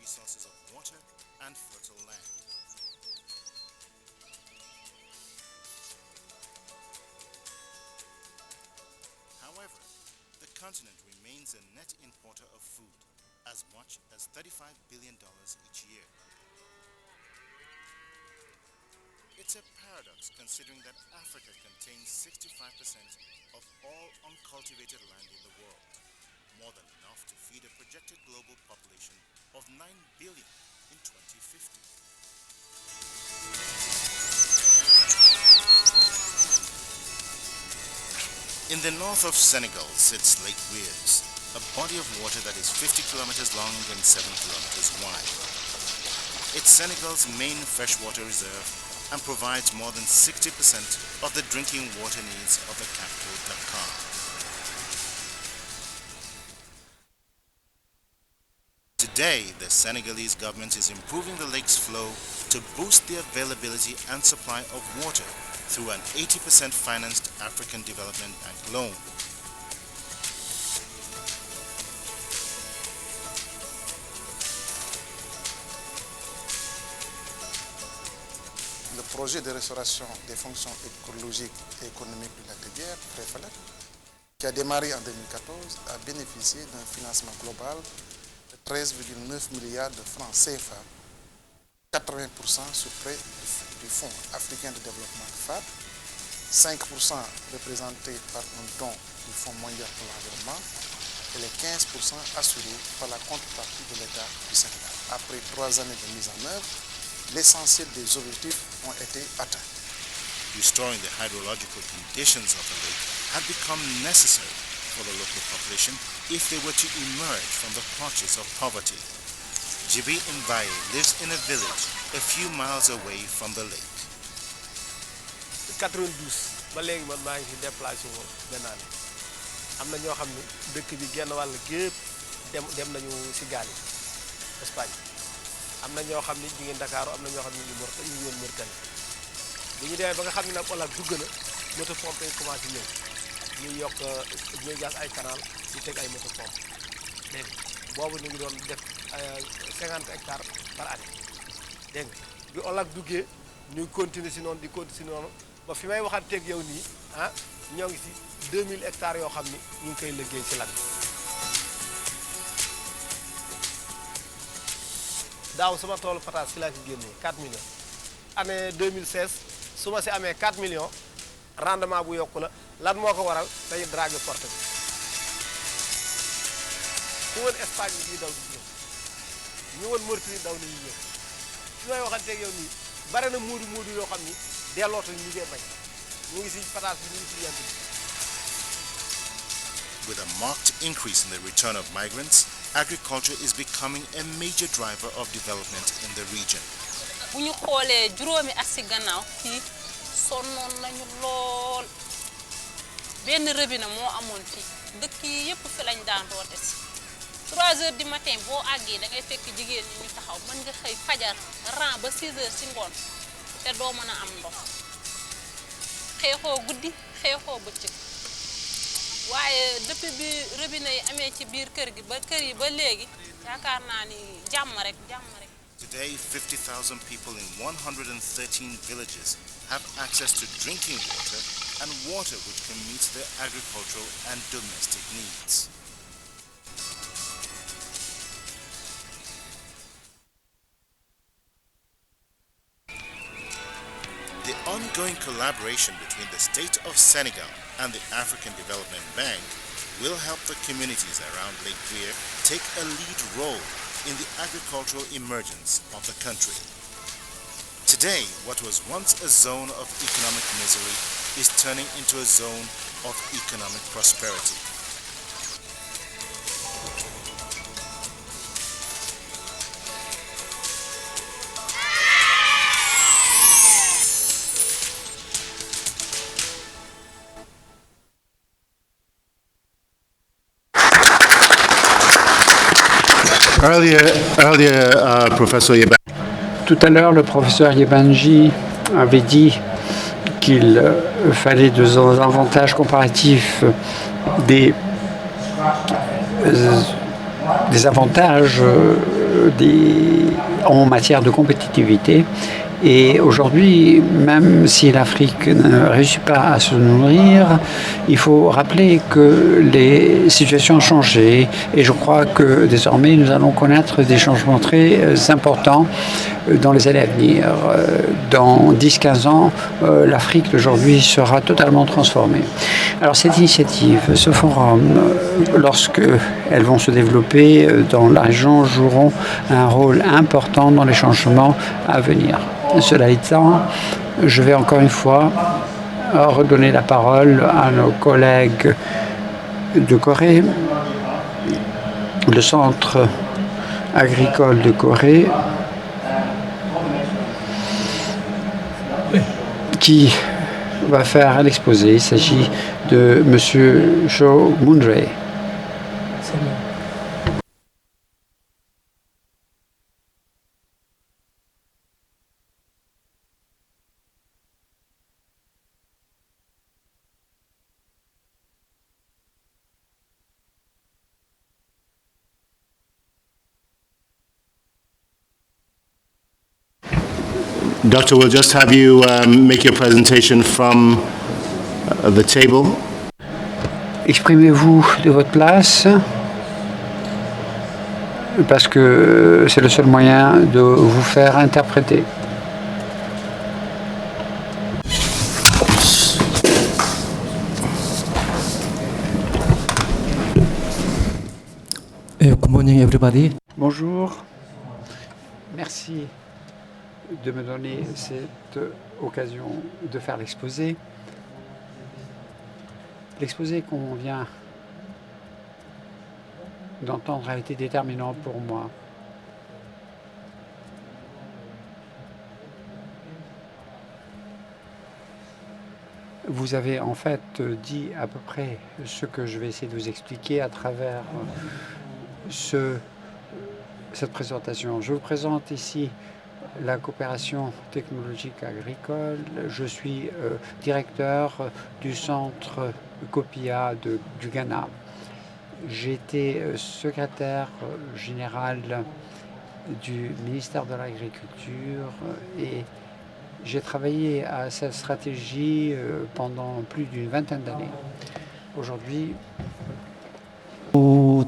resources of water and fertile land. However, the continent remains a net importer of food, as much as $35 billion each year. It's a paradox considering that Africa contains 65% of all uncultivated land in the world, more than enough to feed a projected global population of 9 billion in 2050. In the north of Senegal sits Lake Weirs, a body of water that is 50 kilometers long and 7 kilometers wide. It's Senegal's main freshwater reserve and provides more than 60% of the drinking water needs of the capital, Dakar. Today, the Senegalese government is improving the lake's flow to boost the availability and supply of water through an 80% financed African Development Bank loan. Le projet de restauration des fonctions écologiques et économiques du lac de Guiers, Préfalec, qui a démarré en 2014, a bénéficié d'un financement global de 13,9 milliards de francs CFA, 80% sur prêt du Fonds africain de développement FAD, 5% représentés par un don du Fonds mondial pour l'environnement et les 15% assurés par la contrepartie de l'État du Sénégal. Après 3 années de mise en œuvre, l'essentiel des objectifs ont été atteints. Restoring the hydrological conditions of the lake had become necessary for the local population if they were to emerge from the clutches of poverty. Djibi Mbaye lives in a village a few miles away from the lake. 92 ba léegi man maa ngi fi déplacé wu benn année am na ñoo xam ne dëkk bi genn wàll gépp dem nañu si gaal yi Espagne am na ñoo xam ne ñu ngi Dakar am na ñoo xam ne ñu ngi woon Mauritanie bi ñu demee ba nga xam ne nag OLAC dugg na moto pompe yi commencé ñëw ñuy yokk ñuy gas ay canal di teg ay moto pompe dégg nga boobu ñu ngi doon def 50 hectares par année dégg nga bi OLAC duggee ñuy continuer si noonu di continuer si noonu ba fi may waxanteeg yow nii ah ñoo ngi si 2000 hectares yoo xam ni ñu ngi koy liggéey si lac bi. daaw sama toolu pataas si laa ci génnee 4 millions année 2016 su ma si amee 4 millions rendement bu yokku la lan moo ko waral day dragué porte bi ku woon Espagne bi daw di ñëw ñu woon Mauritanie daw nañu ñëw fi may waxanteeg yow nii bare na muudu yoo xam ni dellootal ñu ngi bañ ñu ngi si pataas bi ñu ngi si yant bi. With a marked increase in the return of migrants, agriculture is becoming a major driver of development in the region. bu ñu xoolee juróomi at si gannaaw fii sonnoon nañu lool benn robinet moo amoon fii dëkk yi yëpp fi lañ daan roote si 3 heures du matin boo àggee da ngay fekk jigéen ñi ñu taxaw mën nga xëy fajar ran ba 6 heures si ngoon te doo mën a am ndox xeexoo guddi xeexoo bëccëg waaye depuis bi robinet yi amee ci biir kër yi ba léegi yaakaar naa ni jàmm rek. Today, 50,000 people in 113 villages have access to drinking water and water which can meet their agricultural and domestic needs. The ongoing collaboration between the state of Senegal and the African Development Bank will help the communities around Lake Guiers take a lead role in the agricultural emergence of the country. Today, what was once a zone of economic misery is turning into a zone of economic prosperity. Professor Yeban. Tout à l'heure, le professeur Yebanji avait dit qu'il fallait des avantages comparatifs des avantages en matière de compétitivité. Et aujourd'hui, même si l'Afrique ne réussit pas à se nourrir, il faut rappeler que les situations ont changé et je crois que désormais nous allons connaître des changements très importants dans les années à venir. Dans 10-15 ans, l'Afrique d'aujourd'hui sera totalement transformée. Alors cette initiative, ce forum, lorsque elles vont se développer dans la région, joueront un rôle important dans les changements à venir. Cela étant, je vais encore une fois redonner la parole à nos collègues de Corée, le centre agricole de Corée, qui va faire l'exposé. Il s'agit de M. Cho Moon-rae. Doctor, we'll just have you make your presentation from the table. Exprimez-vous de votre place, parce que c'est le seul moyen de vous faire interpréter. Good morning, everybody. Bonjour, merci de me donner cette occasion de faire l'exposé. L'exposé qu'on vient d'entendre a été déterminant pour moi. Vous avez en fait dit à peu près ce que je vais essayer de vous expliquer à travers cette présentation. Je vous présente ici la coopération technologique agricole. Je suis directeur du centre COPIA du Ghana. J'ai été secrétaire général du ministère de l'Agriculture et j'ai travaillé à cette stratégie pendant plus d'une vingtaine d'années. Aujourd'hui, To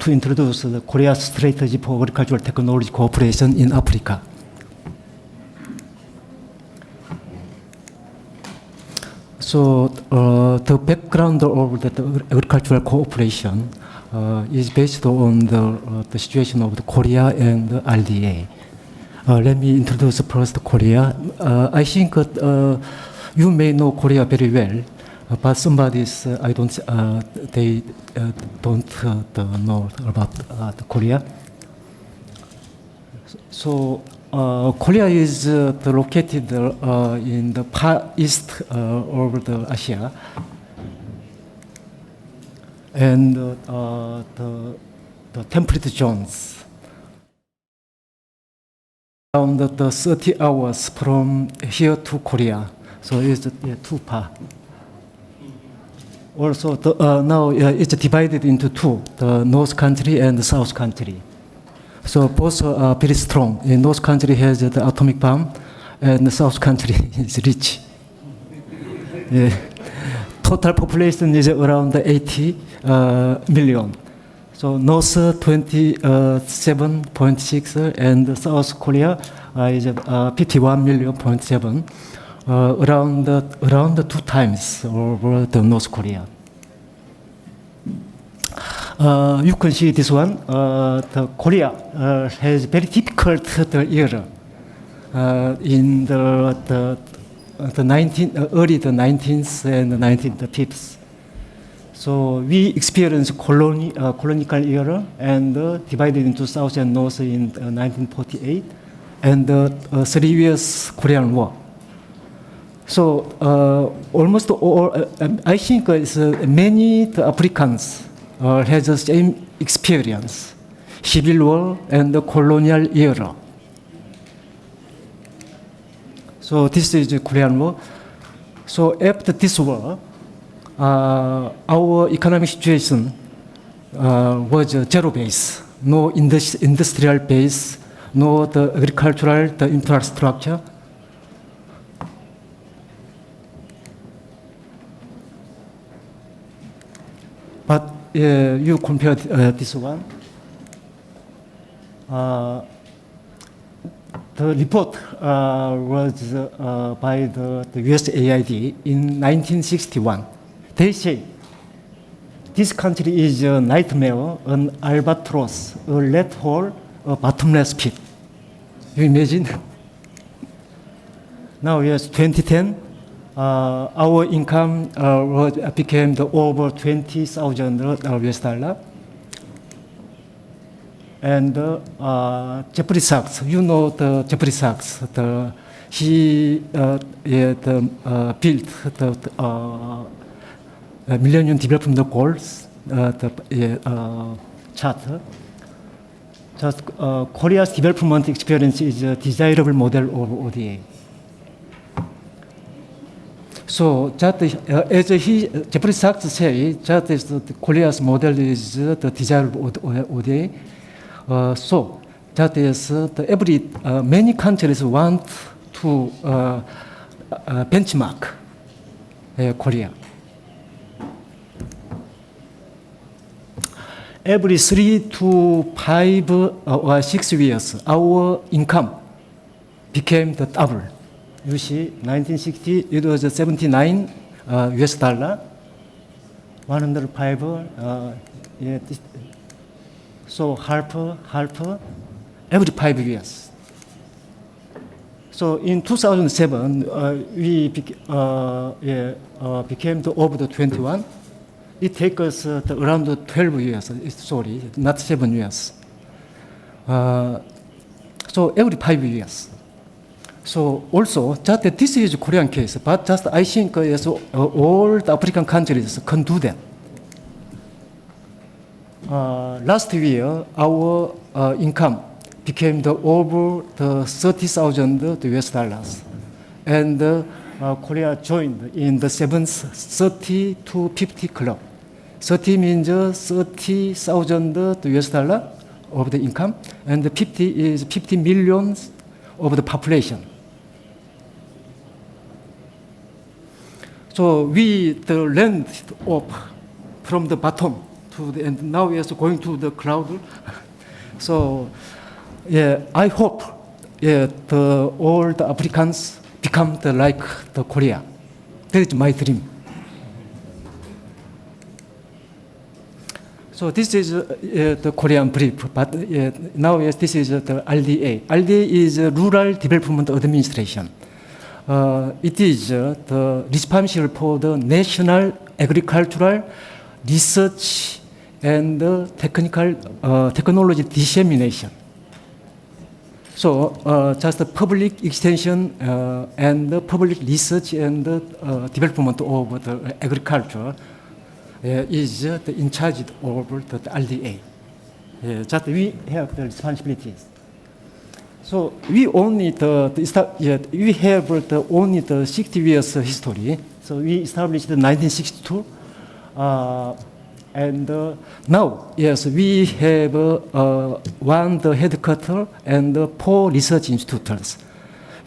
introduce the Korea strategy for agricultural technology cooperation in Africa. So the background of the agricultural cooperation is based on the situation of the Korea and the RDA. Let me introduce first Korea. I think you may know Korea very well. But somebody's, they don't know about Korea. So Korea is located in the far east of the Asia, and the temperate zones around the 30 hours from here to Korea. So it's too far. Also, now it's divided into two, the North country and the South country. So both are very strong. The North country has the atomic bomb, and the South country is rich. Total population is around 80 million. So North 27.6 and South Korea is 51.7 million. Around 2 times over the North Korea. You can see this one. The Korea has very difficult year in the early 19th and 1950s. So we experienced colonial era and divided into South and North in 1948, and 3 years Korean War. So almost all, I think many Africans has the same experience, civil war and the colonial era. So this is the Korean War. So after this war, our economic situation was zero base. no industrial base, no the agricultural the infrastructure. But you compare this one. The report was by the USAID in 1961. They say this country is a nightmare, an albatross, a rat hole, a bottomless pit. You imagine? Now, yes, 2010, our income became over 20,000 US dollar. And Jeffrey Sachs, you know the Jeffrey Sachs, he built the Millennium Development Goals, charter. Just Korea's development experience is a desirable model of ODA. So that as Jeffrey Sachs says, that is Korea's model is the desirable ODA. So that is many countries want to benchmark Korea. Every 3 to 5 or 6 years, our income became the double. You see, 1960 it was 79 US dollar, 105. So half every 5 years. So in 2007, we became over the 21. It takes us around 12 years, sorry, not 7 years. So every 5 years. So also, just this is Korean case, but just I think yes, all the African countries can do that. Last year, our income became over the 30,000 US dollars, and Korea joined in the 7th 30 to 50 club. 30 means 30,000 US dollar of the income, and 50 is 50 million of the population. So we land up from the bottom to the end. Now we are going to the cloud. So yeah, I hope all the Africans become like the Korea. That is my dream. So this is the Korean brief, but now yes, this is the RDA. RDA is Rural Development Administration. It is the responsible for the national agricultural research and technology dissemination. So just the public extension and the public research and development of the agriculture is in charge of the RDA. Just we have the responsibilities. So we only we have only the 60 years history. So we established in 1962, and now yes we have one the headquarters and 4 research institutes.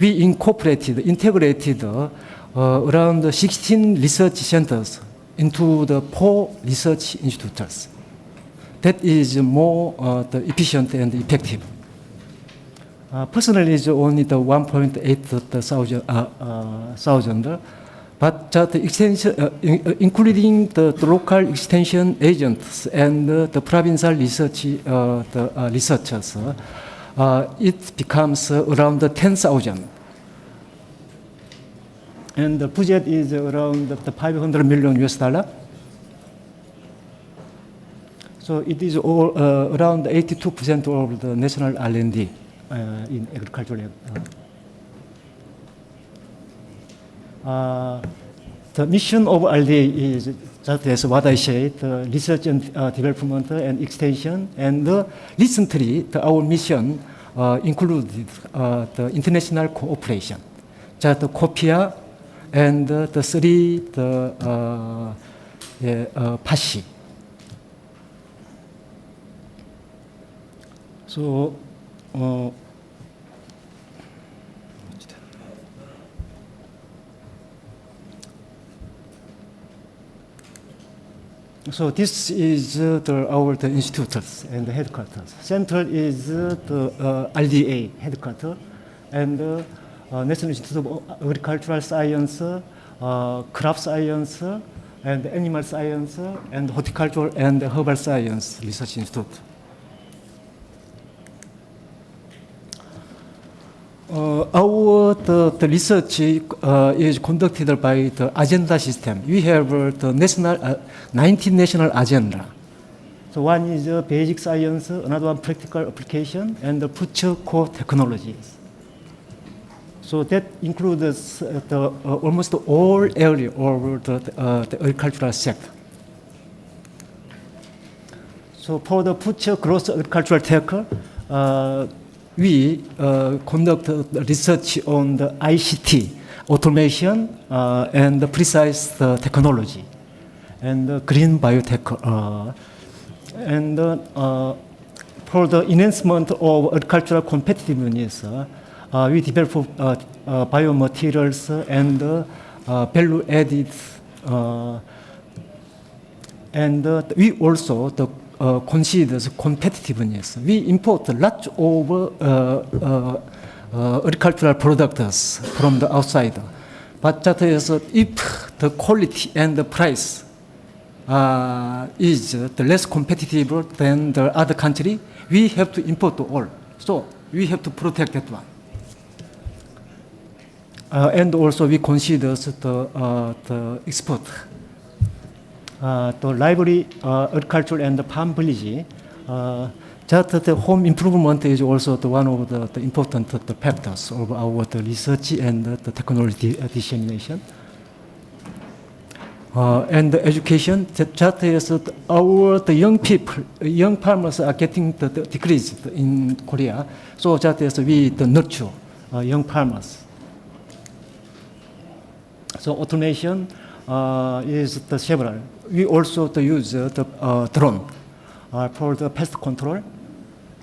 We integrated around 16 research centers into the 4 research institutes. That is more efficient and effective. Personally, it's only the 1,800, but the extension, including the local extension agents and the provincial research researchers, it becomes around 10,000. And the budget is around the 500 million US dollar. So it is all around 82% of the national R&D. In agriculture. The mission of RDA is just as what I said, research and development and extension. And recently, our mission included the international cooperation, just the COPIA and the 3 PASI. So, so this is our institutes and the headquarters. Central is the RDA headquarters, and National Institute of Agricultural Science, Crop Science, and Animal Science, and Horticultural and Herbal Science Research Institute. The research is conducted by the agenda system. We have the 19 national agenda. So one is basic science, another one practical application, and the future core technologies. So that includes almost all area of the agricultural sector. So for the future growth agricultural sector, we conduct research on the ICT, automation, and the precise technology, and green biotech. And for the enhancement of agricultural competitiveness, we develop biomaterials and value-added, and we also consider competitiveness. We import lots of agricultural products from the outside, but that is if the quality and the price is the less competitive than the other country, we have to import all. So we have to protect that one. And also we consider the export. The library, agriculture, and the farm village, that the home improvement is also one of the important factors of our research and the technology dissemination. And the education, that is the young people, young farmers are getting decreased in Korea. So that is we nurture young farmers. So automation is the several. We also use the drone for the pest control.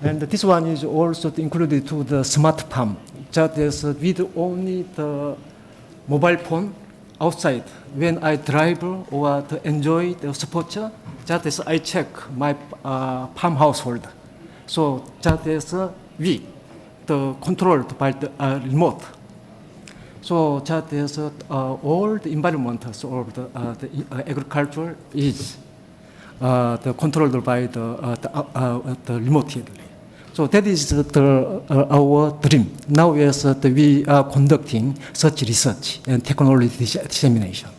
And this one is also included to the smart farm. That is with only the mobile phone outside. When I drive or to enjoy the sport, that is I check my farm household. So that is we, the controlled by the remote. So that is all the environment of the agriculture is controlled by the remotely. So that is our dream. Now yes, we are conducting such research and technology dissemination.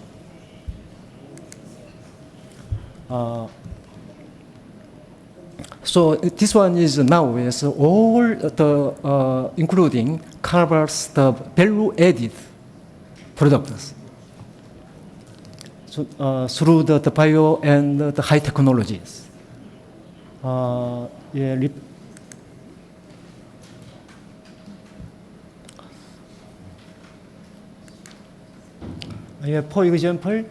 So this one is now is all the including covers the value-added products. So through the bio and the high technologies. For example,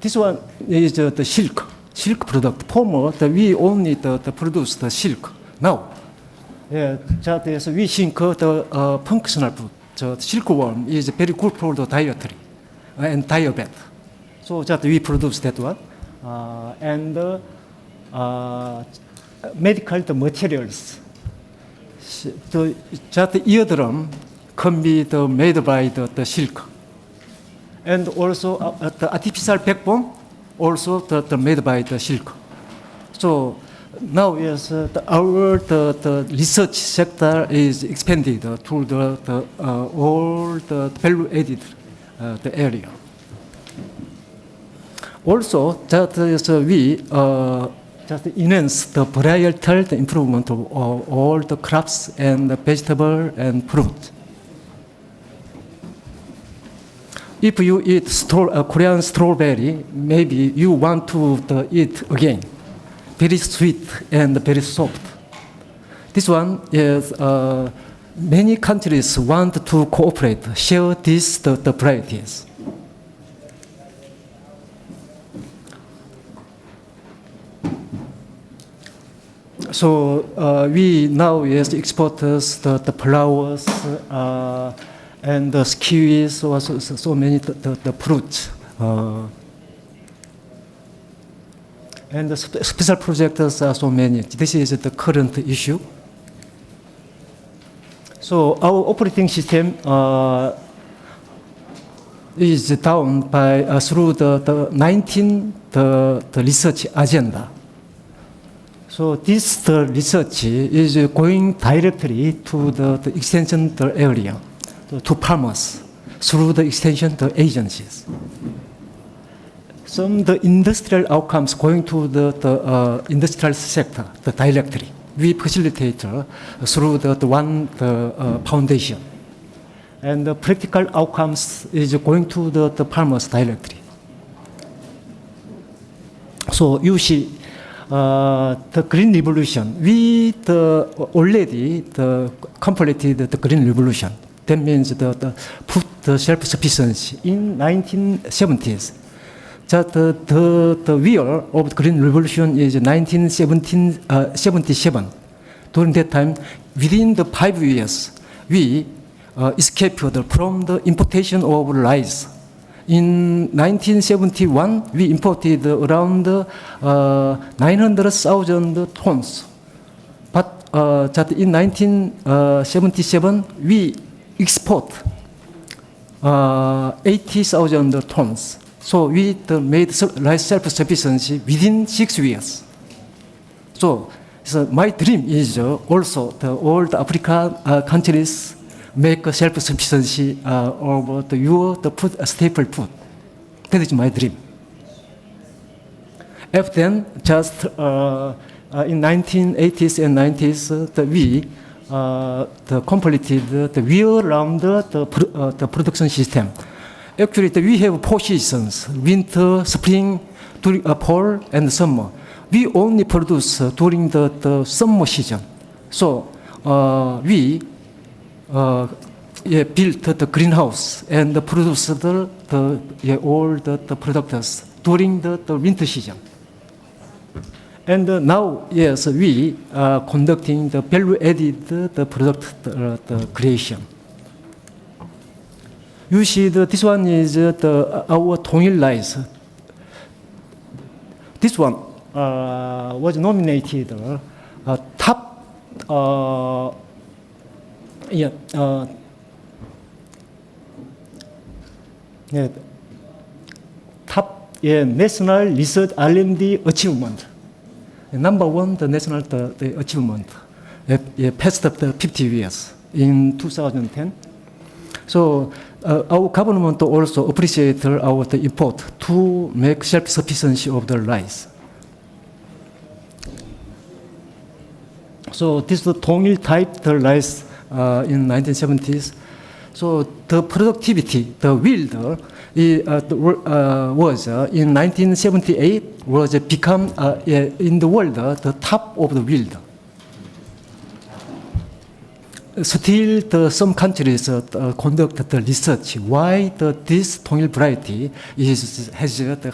this one is the silk product. Former, we only produce the silk. Now, that is we think the functional food. The silkworm is very good for the dietary and diabetes. So that we produce that one, and medical materials. So that eardrum can be made by the silk. And also the artificial backbone, also made by the silk. So now yes, our research sector is expanded to all the value-added the area. Also, that is we just enhance the varietal improvement of all the crops and the vegetable and fruit. If you eat Korean strawberry, maybe you want to eat again. Very sweet and very soft. This one is many countries want to cooperate, share these the varieties. So we now yes exporters the flowers and the kiwis, so many the fruits. And the special projects are so many. This is the current issue. So our operating system is down by through the 19 the research agenda. So this the research is going directly to the extension the area, to farmers through the extension the agencies. Some the industrial outcomes going to the industrial sector directly. We facilitate through the one foundation, and the practical outcomes is going to the farmers directly. So you see, the green revolution. We already completed the green revolution. That means the food self-sufficiency in 1970s. Just the wheel of the green revolution is 1977. During that time, within the 5 years, we escaped from the importation of rice. In 1971, we imported around 900,000 tons. But just in 1977, we export 80,000 tons. So we made rice self-sufficiency within 6 years. So my dream is also all the African countries make self-sufficiency of the food, staple food. That is my dream. After then, just in 1980s and 90s, we completed the year-round the production system. Actually, we have 4 seasons: winter, spring, fall, and summer. We only produce during the summer season. So we built the greenhouse and produced all the products during the winter season. And now, yes, we are conducting the value-added product creation. You see, this one is our Dongil rice. This one was nominated top top national research R&D achievement. Number 1, the national the achievement, past the 50 years in 2010. So our government also appreciate our import to make self-sufficiency of the rice. So this is the Dongil type the rice in 1970s. So the productivity, the yield was in 1978 was become in the world the top of the yield. Still, some countries conduct the research why this Dongil variety has the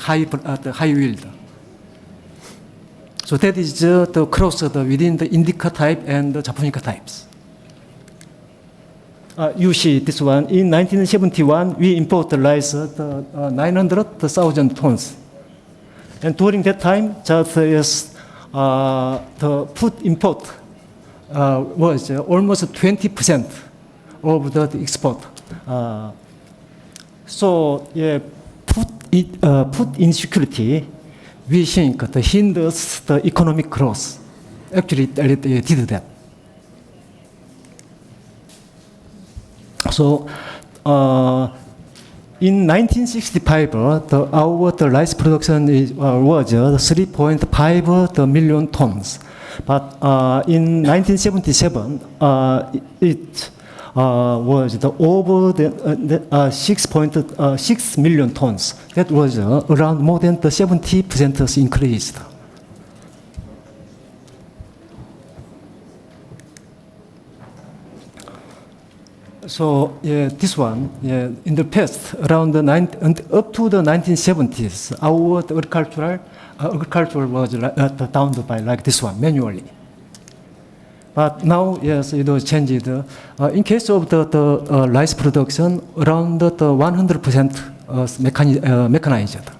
high yield. So that is the cross within the Indica type and the Japonica types. You see this one. In 1971, we imported rice 900,000 tons. And during that time, just the food import was almost 20% of the export. So food insecurity, we think hinders the economic growth. Actually, it did that. So in 1965, our rice production was 3.5 million tons. But in 1977, it was over 6.6 million tons. That was around more than the 70% increase. So this one, in the past, around up to the 1970s, our agriculture was down by like this one, manually. But now, yes, it was changed. In case of the rice production, around the 100% mechanized.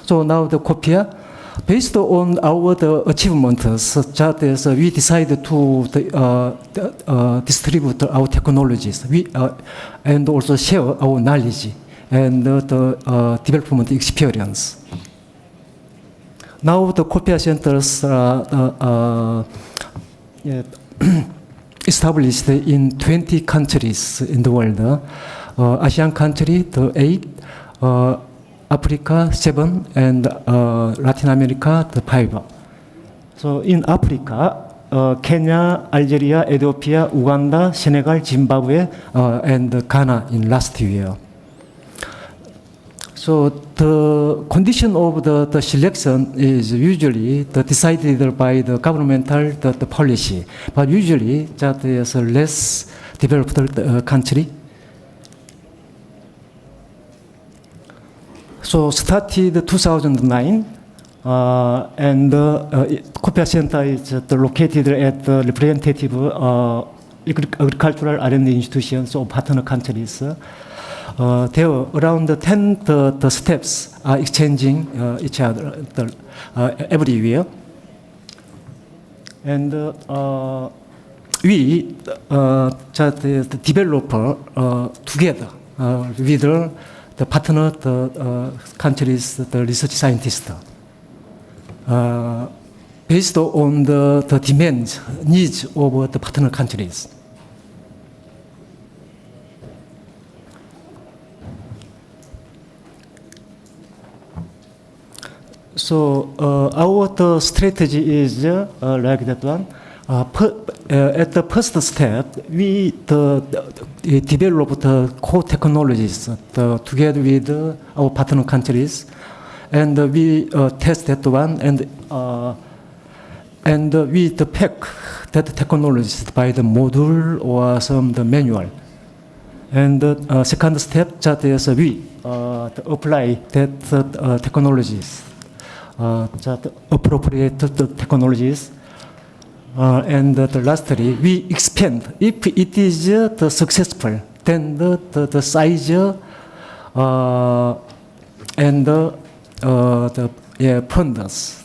So now the COPIA, based on our achievements, such as we decided to distribute our technologies and also share our knowledge and the development experience. Now the COPIA centers are established in 20 countries in the world. ASEAN country, the 8, Africa 7, and Latin America the 5. So in Africa, Kenya, Algeria, Ethiopia, Uganda, Senegal, Zimbabwe, and Ghana in last year. So the condition of the selection is usually decided by the governmental the policy, but usually that is a less developed country. So started 2009, and COPIA Center is located at the representative agricultural R&D institutions of partner countries. There are around 10 the steps are exchanging each other everywhere. And we just develop together with the partner countries, the research scientists, based on the demands, needs of the partner countries. So our strategy is like that one. At the first step, we develop the core technologies together with our partner countries, and we test that one, and we pack that technologies by the module or the manual. And the second step, that is we apply that technologies. That appropriate technologies, and lastly, we expand. If it is successful, then the size and the funders.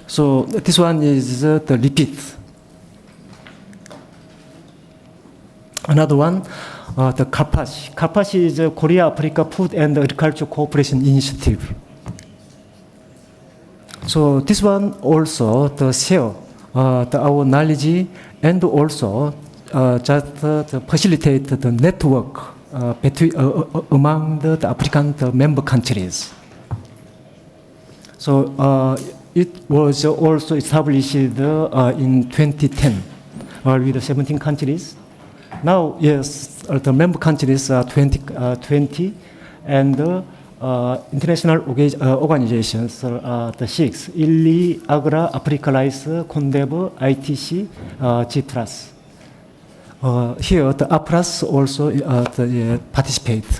So this one is the repeat. Another one, the KAPASI. KAPASI is Korea Africa Food and Agriculture Cooperation Initiative. So this one also share our knowledge, and also just facilitate the network between among the African member countries. So it was also established in 2010 with 17 countries. Now, yes, the member countries are 20, and international organizations, the 6, ILLI, AGRA, Africa Rice, CONDEV, ITC, G+. Here, the APRAS also participate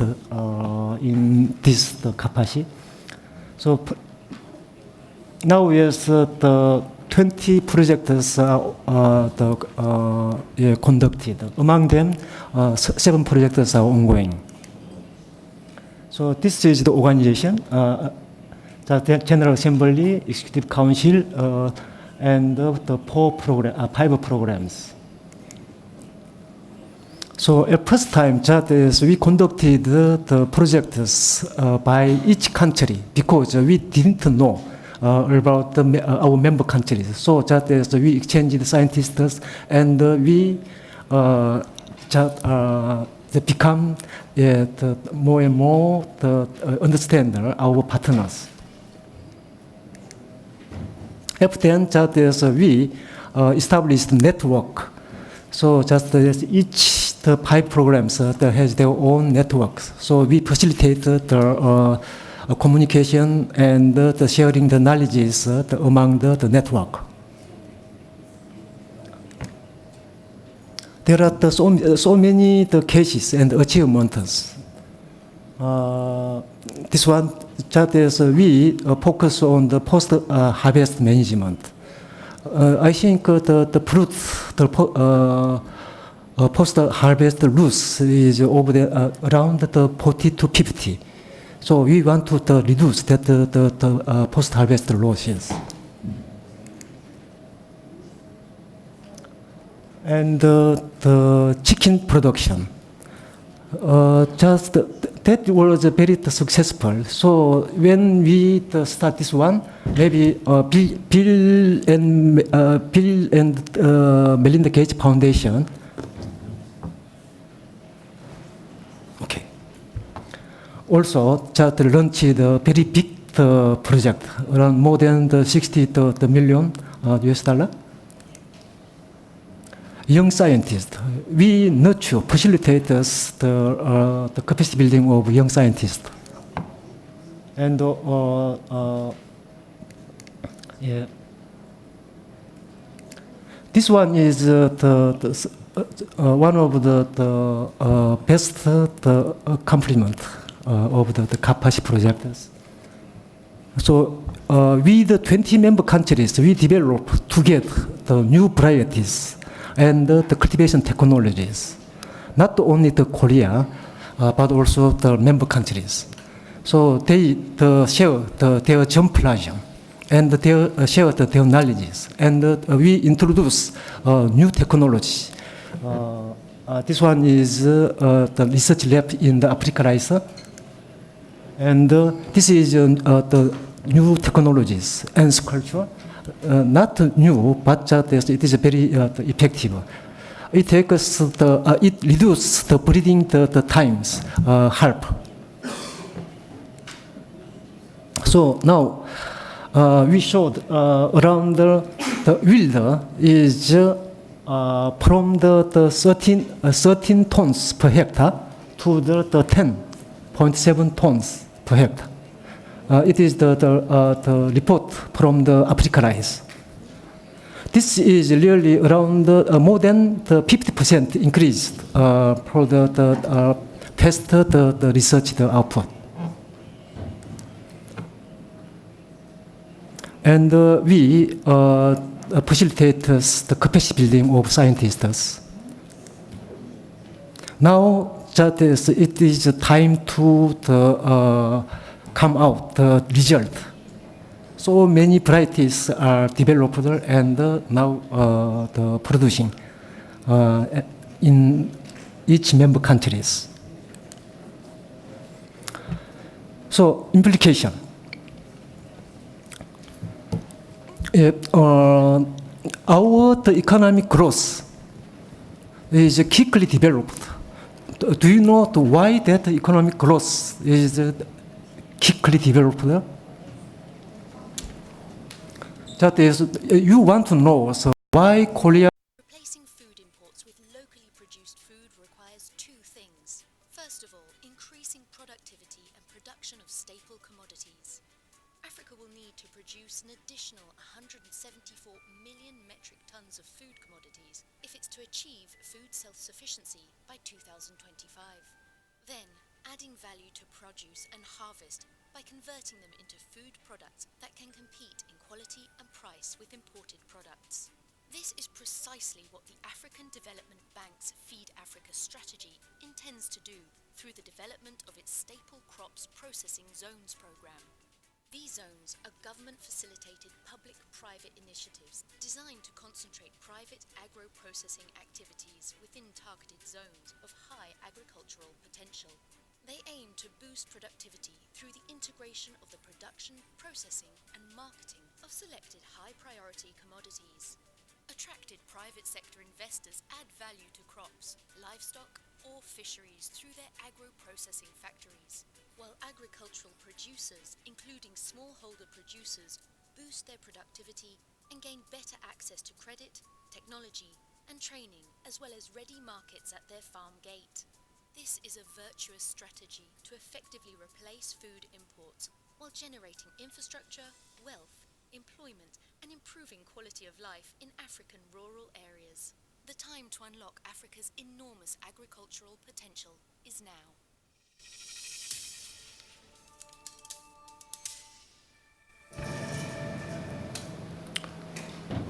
in this KAPASI. So now, yes, the 20 projects are conducted. Among them, 7 projects are ongoing. So this is the organization, the General Assembly, Executive Council, and the 5 programs. So at first time, that is, we conducted the projects by each country because we didn't know about our member countries. So that is, we exchanged scientists, and we become more and more understand our partners. After that is, we established network. So just each the 5 programs has their own networks. So we facilitate the communication and the sharing the knowledges among the network. There are so many cases and achievements. This one, that is, we focus on the post-harvest management. I think the fruits, post-harvest loss is over around the 40 to 50. So we want to reduce that the post-harvest losses. And the chicken production. Just that was very successful. So when we start this one, maybe Bill and Melinda Gates Foundation. Okay. Also, just launched a very big project, around more than the 60 million US dollar. Young scientists, we nurture, facilitate the capacity building of young scientists. And yeah. This one is one of the best compliment of the Kapashi projects. So with the 20 member countries, we develop together the new varieties and the cultivation technologies, not only the Korea, but also the member countries. So they share their germplasm and they share their knowledges, and we introduce new technology. This one is the research lab in the Africa Rice, and this is the new technologies and culture. Not new, but it is very effective. It takes it reduces the breeding the times half. So now we showed around the yield is from the 13 tons per hectare to the 10.7 tons per hectare. It is the report from the Africa Rice. This is really around more than the 50% increase for the test the research the output. And we facilitate the capacity building of scientists. Now that it is time to come out the result. So many varieties are developed and now the producing in each member countries. So implication. Our the economic growth is quickly developed. Do you know why that economic growth is quickly developed? That is, you want to know so why Korea. Replacing food imports with locally produced food requires two things. First of all, increasing productivity and production of staple commodities. Africa will need to produce an additional 174 million metric tons of food commodities if it's to achieve food self-sufficiency by 2025. Then, adding value to produce and harvest by converting them into food products that can compete in quality and price with imported products. This is precisely what the African Development Bank's Feed Africa strategy intends to do through the development of its Staple Crops Processing Zones program. These zones are government-facilitated public-private initiatives designed to concentrate private agro-processing activities within targeted zones of high agricultural potential. They aim to boost productivity through the integration of the production, processing and marketing of selected high-priority commodities. Attracted private sector investors add value to crops, livestock or fisheries through their agro-processing factories, while agricultural producers, including smallholder producers, boost their productivity and gain better access to credit, technology and training, as well as ready markets at their farm gate. This is a virtuous strategy to effectively replace food imports while generating infrastructure, wealth, employment and improving quality of life in African rural areas. The time to unlock Africa's enormous agricultural potential is now.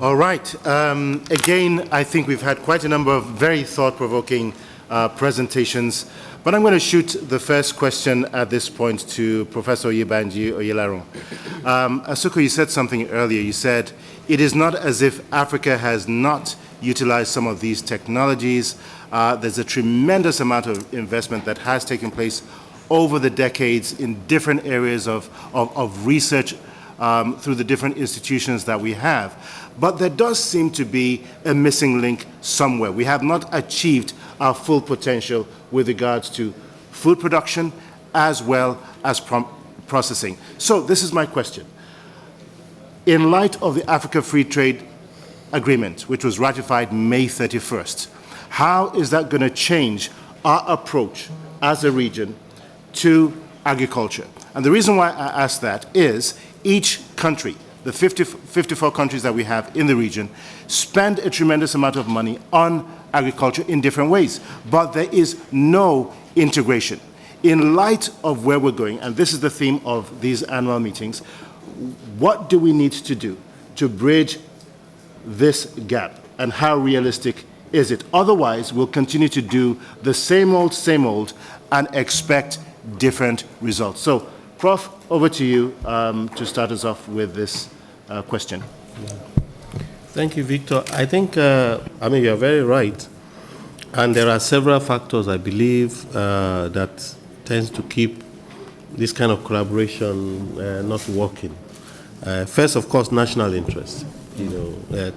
All right. Again, I think we've had quite a number of very thought-provoking presentations, but I'm going to shoot the first question at this point to Professor Oyebanji Oyelaron. Asuko, you said something earlier. You said, it is not as if Africa has not utilized some of these technologies. There's a tremendous amount of investment that has taken place over the decades in different areas of research through the different institutions that we have. But there does seem to be a missing link somewhere. We have not achieved our full potential with regards to food production as well as processing. So this is my question. In light of the Africa Free Trade Agreement, which was ratified May 31st, how is that going to change our approach as a region to agriculture? And the reason why I ask that is each country, the 54 countries that we have in the region, spend a tremendous amount of money on agriculture in different ways, but there is no integration. In light of where we're going, and this is the theme of these annual meetings, what do we need to do to bridge this gap, and how realistic is it? Otherwise, we'll continue to do the same old, and expect different results. So, Prof, over to you to start us off with this question. Thank you, Victor. I think, you're very right. And there are several factors, I believe, that tends to keep this kind of collaboration not working. First, of course, national interest.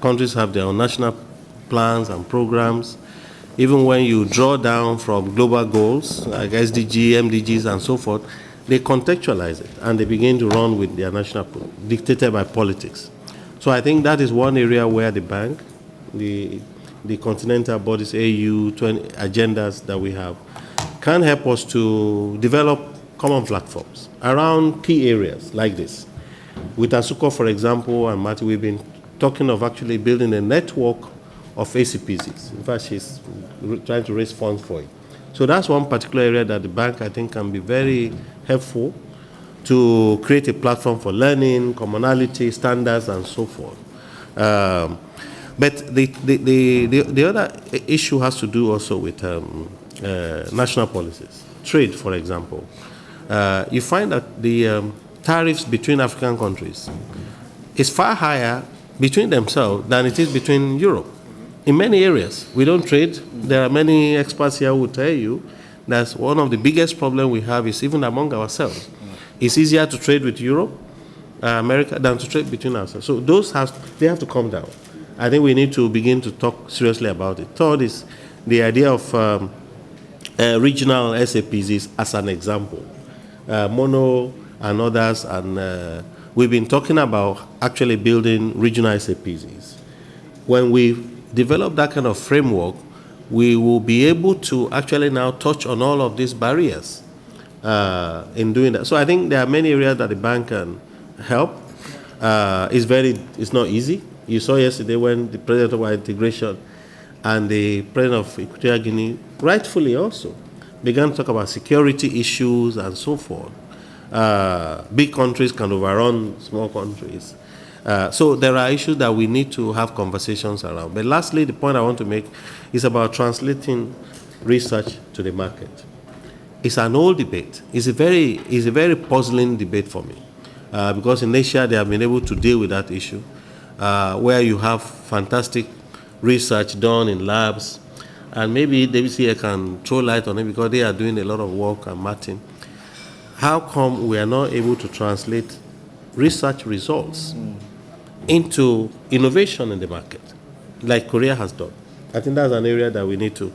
Countries have their own national plans and programs. Even when you draw down from global goals, like SDG, MDGs, and so forth, they contextualize it, and they begin to run with their national dictated by politics. So I think that is one area where the bank, the continental bodies, AU, 20 agendas that we have, can help us to develop common platforms around key areas like this. With Asuko, for example, and Marty, we've been talking of actually building a network of ACPCs. In fact, she's trying to raise funds for it. So that's one particular area that the bank, I think, can be very helpful to create a platform for learning, commonality, standards, and so forth. But the other issue has to do also with national policies. Trade, for example. You find that the tariffs between African countries is far higher between themselves than it is between Europe. In many areas, we don't trade. There are many experts here who will tell you that one of the biggest problems we have is even among ourselves. It's easier to trade with Europe, America, than to trade between ourselves. So those they have to come down. I think we need to begin to talk seriously about it. Third is the idea of regional SAPs as an example. Mono and others, and we've been talking about actually building regional SAPs. When we develop that kind of framework, we will be able to actually now touch on all of these barriers in doing that. So I think there are many areas that the bank can help. It's not easy. You saw yesterday when the President of our integration and the President of Equatorial Guinea, rightfully also, began to talk about security issues and so forth. Big countries can overrun small countries. So there are issues that we need to have conversations around. But lastly, the point I want to make is about translating research to the market. It's an old debate. It's a very puzzling debate for me. Because in Asia, they have been able to deal with that issue, where you have fantastic research done in labs. And maybe WCA can throw light on it because they are doing a lot of work, and Martin. How come we are not able to translate research results into innovation in the market, like Korea has done? I think that's an area that we need to,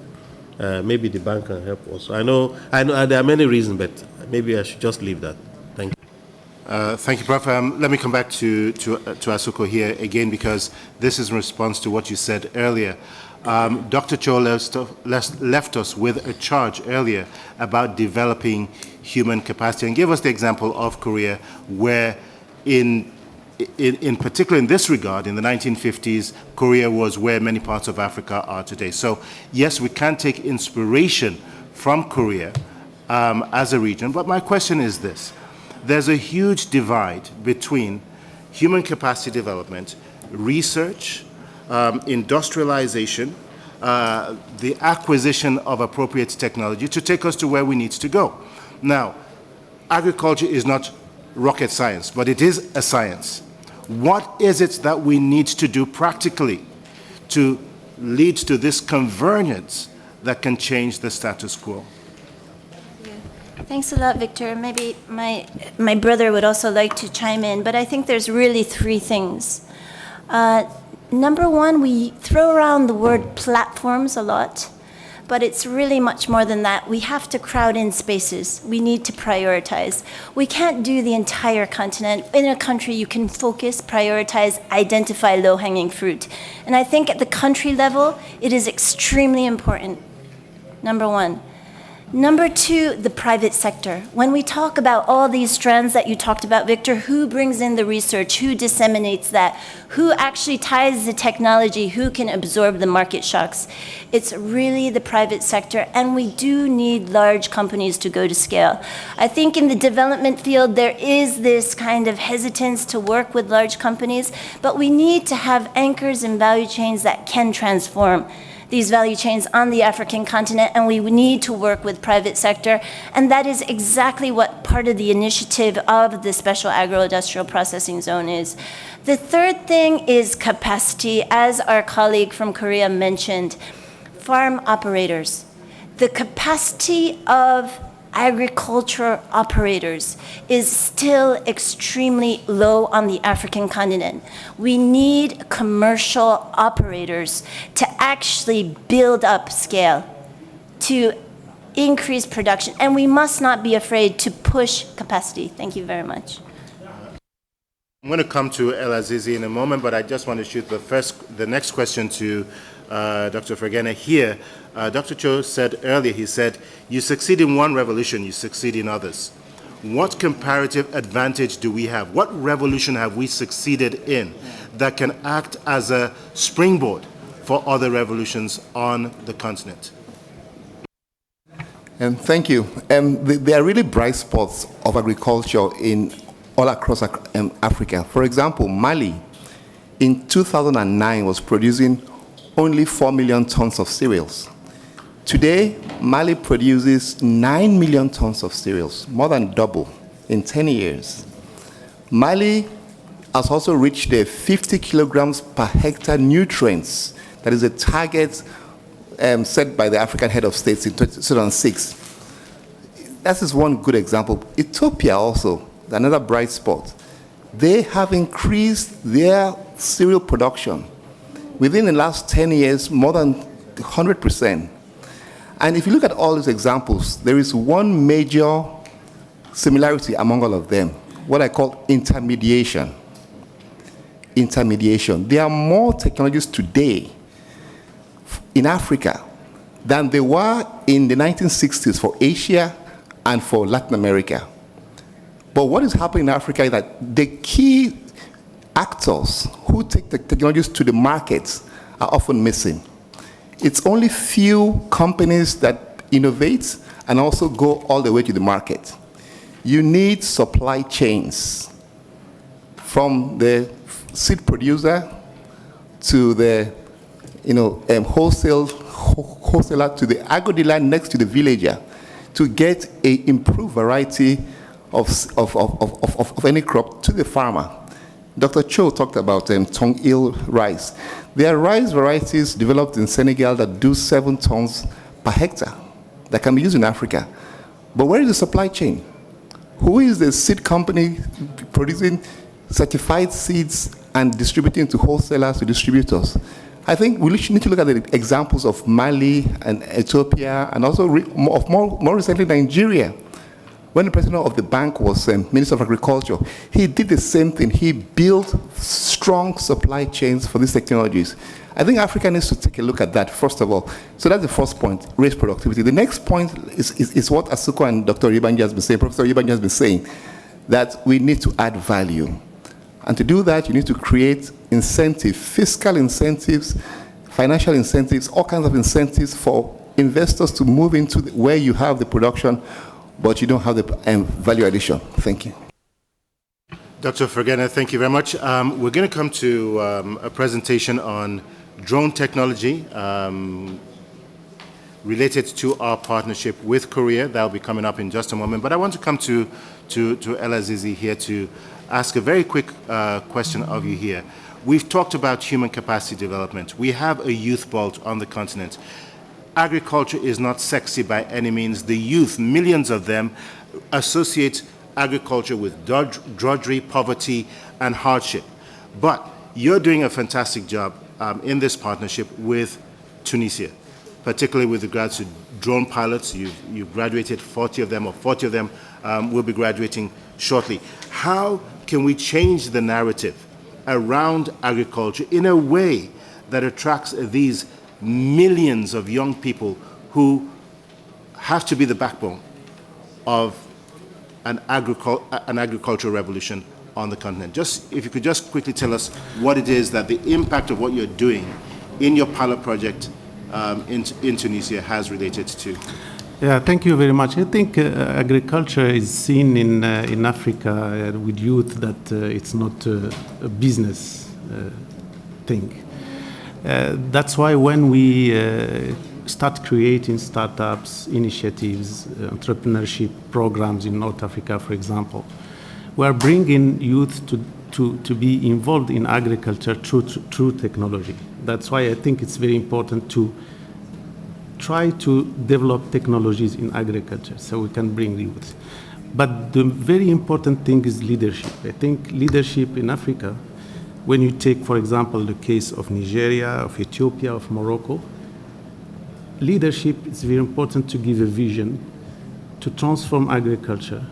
maybe the bank can help also. I know there are many reasons, but maybe I should just leave that. Thank you. Thank you, Prof. Let me come back to Asuko here again, because this is in response to what you said earlier. Dr. Cho left us with a charge earlier about developing human capacity and gave us the example of Korea, where in particular in this regard, in the 1950s, Korea was where many parts of Africa are today. So yes, we can take inspiration from Korea as a region, but my question is this. There's a huge divide between human capacity development research, industrialization, the acquisition of appropriate technology to take us to where we need to go. Now, agriculture is not rocket science, but it is a science. What is it that we need to do practically to lead to this convergence that can change the status quo? Thanks a lot, Victor. Maybe my brother would also like to chime in, but I think there's really three things. Number one, we throw around the word platforms a lot, but it's really much more than that. We have to crowd in spaces. We need to prioritize. We can't do the entire continent. In a country, you can focus, prioritize, identify low-hanging fruit. And I think at the country level, it is extremely important, number one. Number two, the private sector. When we talk about all these strands that you talked about, Victor, who brings in the research, who disseminates that, who actually ties the technology, who can absorb the market shocks? It's really the private sector, and we do need large companies to go to scale. I think in the development field, there is this kind of hesitance to work with large companies, but we need to have anchors and value chains that can transform these value chains on the African continent, and we need to work with private sector, and that is exactly what part of the initiative of the Special Agro-Industrial Processing Zone is. The third thing is capacity, as our colleague from Korea mentioned, farm operators. The capacity of agriculture operators is still extremely low on the African continent. We need commercial operators to actually build up scale, to increase production, and we must not be afraid to push capacity. Thank you very much. I'm going to come to El Azizi in a moment, but I just want to shoot the next question to Dr. Fergana here. Dr. Cho said earlier, he said, you succeed in one revolution, you succeed in others. What comparative advantage do we have? What revolution have we succeeded in that can act as a springboard for other revolutions on the continent? Thank you. There are really bright spots of agriculture all across Africa. For example, Mali in 2009 was producing only 4 million tons of cereals. Today, Mali produces 9 million tons of cereals, more than double in 10 years. Mali has also reached the 50 kilograms per hectare nutrients. That is a target set by the African Head of States in 2006. That is one good example. Ethiopia also, another bright spot. They have increased their cereal production within the last 10 years more than 100%. And if you look at all these examples, there is one major similarity among all of them, what I call intermediation. Intermediation. There are more technologies today in Africa than there were in the 1960s for Asia and for Latin America. But what is happening in Africa is that the key actors who take the technologies to the markets are often missing. It's only few companies that innovate and also go all the way to the market. You need supply chains from the seed producer to the wholesaler to the agro dealer next to the villager to get an improved variety of any crop to the farmer. Dr. Cho talked about Tong-il rice. There are rice varieties developed in Senegal that do 7 tons per hectare that can be used in Africa. But where is the supply chain? Who is the seed company producing certified seeds and distributing to wholesalers, to distributors? I think we need to look at the examples of Mali and Ethiopia and also more recently Nigeria. When the president of the bank was Minister of Agriculture, he did the same thing. He built strong supply chains for these technologies. I think Africa needs to take a look at that, first of all. So that's the first point, raise productivity. The next point is what Asuko and Dr. Ibanji has been saying, Professor Ibanji has been saying, that we need to add value. And to do that, you need to create incentives, fiscal incentives, financial incentives, all kinds of incentives for investors to move into where you have the production but you don't have the value addition. Thank you. Dr. Fergana, thank you very much. We're going to come to a presentation on drone technology related to our partnership with Korea. That will be coming up in just a moment. But I want to come to El-Azizi here to ask a very quick question of you here. We've talked about human capacity development. We have a youth vault on the continent. Agriculture is not sexy by any means. The youth, millions of them, associate agriculture with drudgery, poverty, and hardship. But you're doing a fantastic job in this partnership with Tunisia, particularly with regards to drone pilots. You've graduated 40 of them, or 40 of them will be graduating shortly. How can we change the narrative around agriculture in a way that attracts these millions of young people who have to be the backbone of an agricultural revolution on the continent? Just, if you could just quickly tell us what it is that the impact of what you're doing in your pilot project in Tunisia has related to. Yeah, thank you very much. I think agriculture is seen in Africa with youth that it's not a business thing. That's why when we start creating startups, initiatives, entrepreneurship programs in North Africa, for example, we are bringing youth to be involved in agriculture through technology. That's why I think it's very important to try to develop technologies in agriculture so we can bring youth. But the very important thing is leadership. I think leadership in Africa, when you take, for example, the case of Nigeria, of Ethiopia, of Morocco, leadership is very important to give a vision, to transform agriculture,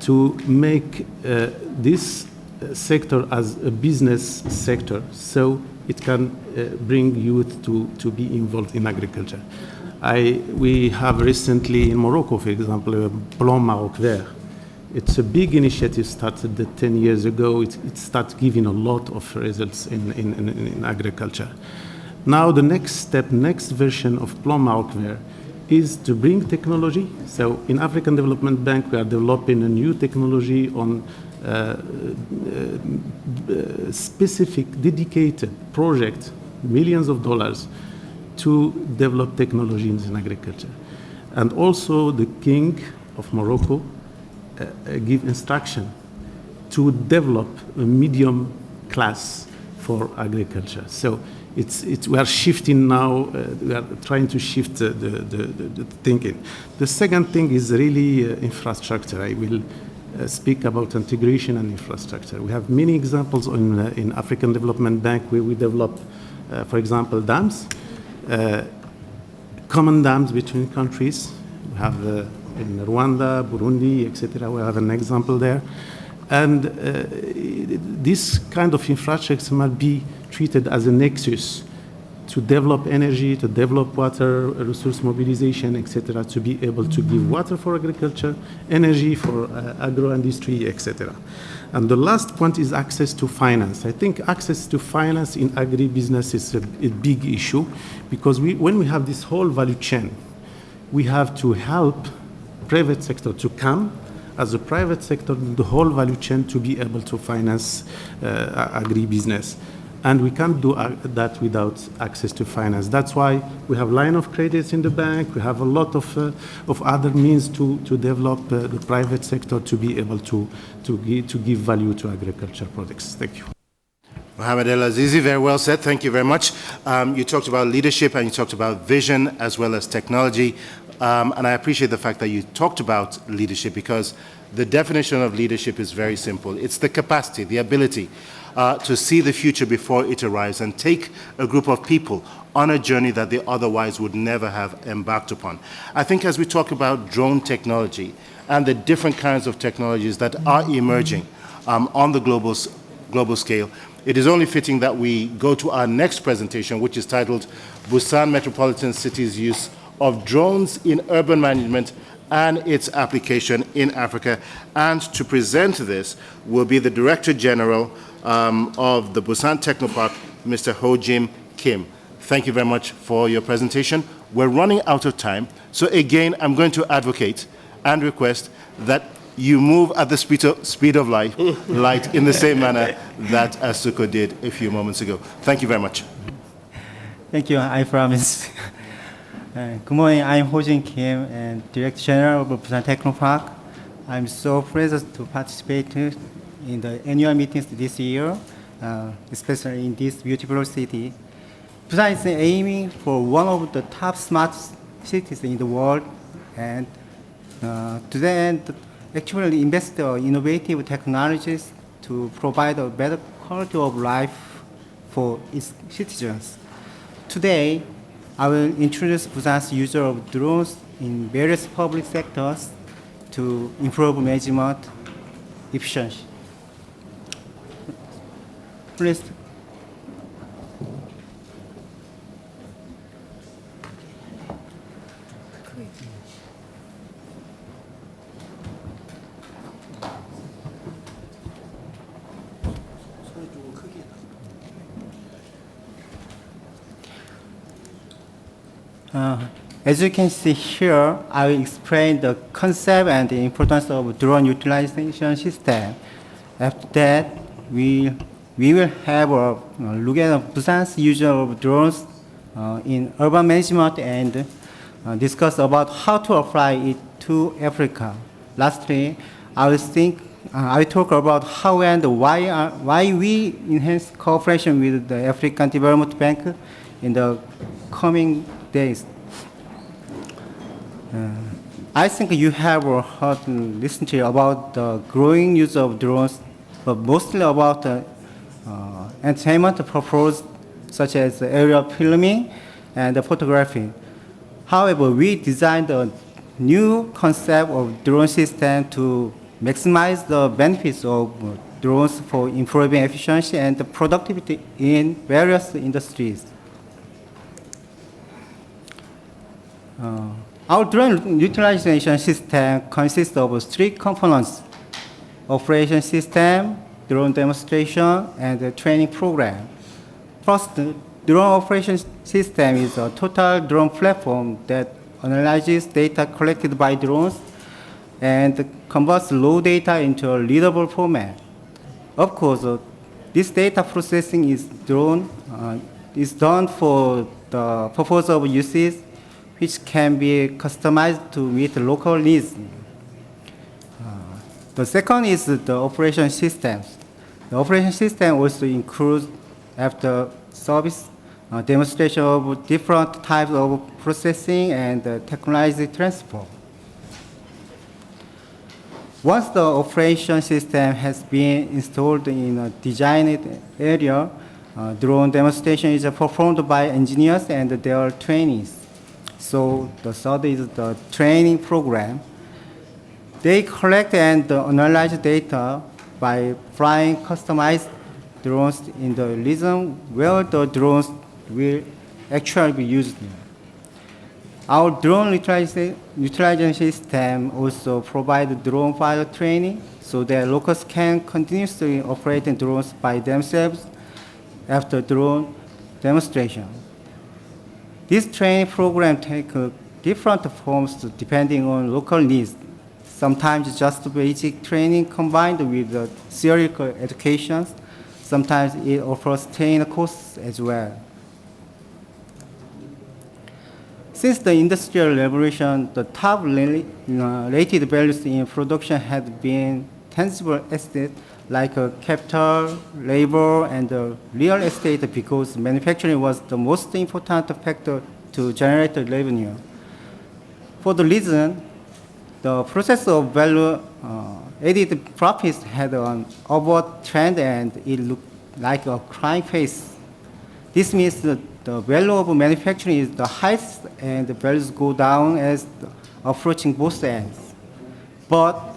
to make this sector as a business sector so it can bring youth to be involved in agriculture. We have recently in Morocco, for example, a Plan Maroc Vert. It's a big initiative started 10 years ago. It starts giving a lot of results in agriculture. Now the next step, next version of Plan Maroc Vert is to bring technology. So in African Development Bank, we are developing a new technology on specific, dedicated project, millions of dollars, to develop technologies in agriculture. And also the King of Morocco give instruction to develop a medium class for agriculture. So we are shifting now, we are trying to shift the thinking. The second thing is really infrastructure. I will speak about integration and infrastructure. We have many examples in African Development Bank where we develop, for example, dams, common dams between countries. We have in Rwanda, Burundi, etc. We have an example there. And this kind of infrastructure must be treated as a nexus to develop energy, to develop water, resource mobilization, etc., to be able to give water for agriculture, energy for agro-industry, etc. And the last point is access to finance. I think access to finance in agribusiness is a big issue because when we have this whole value chain, we have to help private sector to come as a private sector, the whole value chain to be able to finance agribusiness. And we can't do that without access to finance. That's why we have line of credits in the bank. We have a lot of other means to develop the private sector to be able to give value to agriculture products. Thank you. Mohamed El-Azizi, very well said. Thank you very much. You talked about leadership and you talked about vision as well as technology. And I appreciate the fact that you talked about leadership because the definition of leadership is very simple. It's the capacity, the ability to see the future before it arrives and take a group of people on a journey that they otherwise would never have embarked upon. I think as we talk about drone technology and the different kinds of technologies that are emerging on the global scale, it is only fitting that we go to our next presentation, which is titled Busan Metropolitan City's Use of Drones in Urban Management and its Application in Africa. And to present this will be the Director General of the Busan Technopark, Mr. Ho-Jim Kim. Thank you very much for your presentation. We're running out of time. So again, I'm going to advocate and request that you move at the speed of light in the same manner that Asuko did a few moments ago. Thank you very much. Thank you, I promise. Good morning, I'm Ho-Jin Kim, and Director General of Busan Technopark. I'm so pleased to participate in the annual meetings this year, especially in this beautiful city. Busan is aiming for one of the top smart cities in the world, and to that end, actually invest in innovative technologies to provide a better quality of life for its citizens. Today, I will introduce Busan's use of drones in various public sectors to improve management efficiency. Please. As you can see here, I will explain the concept and the importance of drone utilization system. After that, we will have a look at Busan's use of drones in urban management and discuss about how to apply it to Africa. Lastly, I will talk about how and why we enhance cooperation with the African Development Bank in the coming days. I think you have heard and listened to about the growing use of drones, but mostly about entertainment purposes such as aerial filming and photography. However, we designed a new concept of drone system to maximize the benefits of drones for improving efficiency and productivity in various industries. Our drone utilization system consists of three components: operation system, drone demonstration, and the training program. First, the drone operation system is a total drone platform that analyzes data collected by drones and converts raw data into a readable format. Of course, this data processing is done for the purpose of usage, which can be customized to meet local needs. The second is the operation systems. The operation system also includes after service demonstration of different types of processing and technology transfer. Once the operation system has been installed in a designed area, drone demonstration is performed by engineers and their trainees. So the third is the training program. They collect and analyze data by flying customized drones in the region where the drones will actually be used. Our drone utilization system also provides drone pilot training so that locals can continuously operate drones by themselves after drone demonstration. This training program takes different forms depending on local needs. Sometimes just basic training combined with theoretical education. Sometimes it offers training courses as well. Since the Industrial Revolution, the top rated values in production have been tangible assets like capital, labor, and real estate because manufacturing was the most important factor to generate revenue. For the reason, the process of value added profits had an upward trend and it looked like a crying face. This means that the value of manufacturing is the highest and the values go down as approaching both ends. But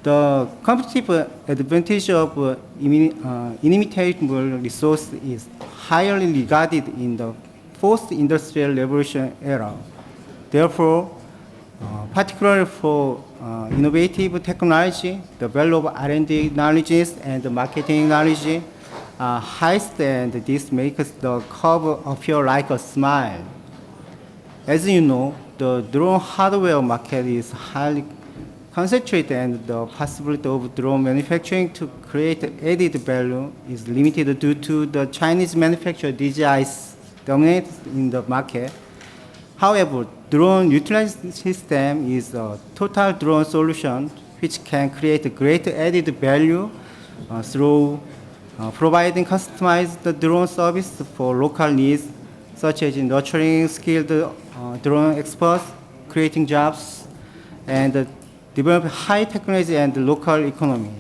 the competitive advantage of inimitable resource is highly regarded in the post-industrial revolution era. Therefore, particularly for innovative technology, the value of R&D knowledge and marketing knowledge are highest, and this makes the curve appear like a smile. As you know, the drone hardware market is highly concentrate and the possibility of drone manufacturing to create added value is limited due to the Chinese manufacturer DJI dominate in the market. However, drone utilization system is a total drone solution which can create great added value through providing customized drone service for local needs, such as nurturing skilled drone experts, creating jobs, and develop high technology and local economy.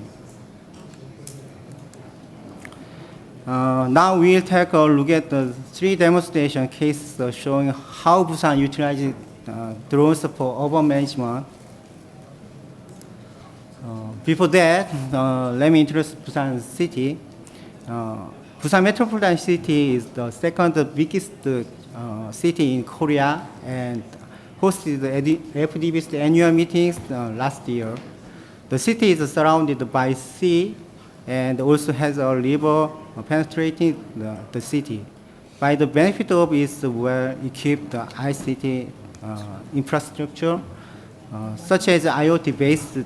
Now we'll take a look at the 3 demonstration cases showing how Busan utilizes drones for urban management. Before that, let me introduce Busan city. Busan Metropolitan City is the second biggest city in Korea and hosted the FDB's annual meetings last year. The city is surrounded by sea and also has a river penetrating the city. By the benefit of its well-equipped ICT infrastructure, such as IoT-based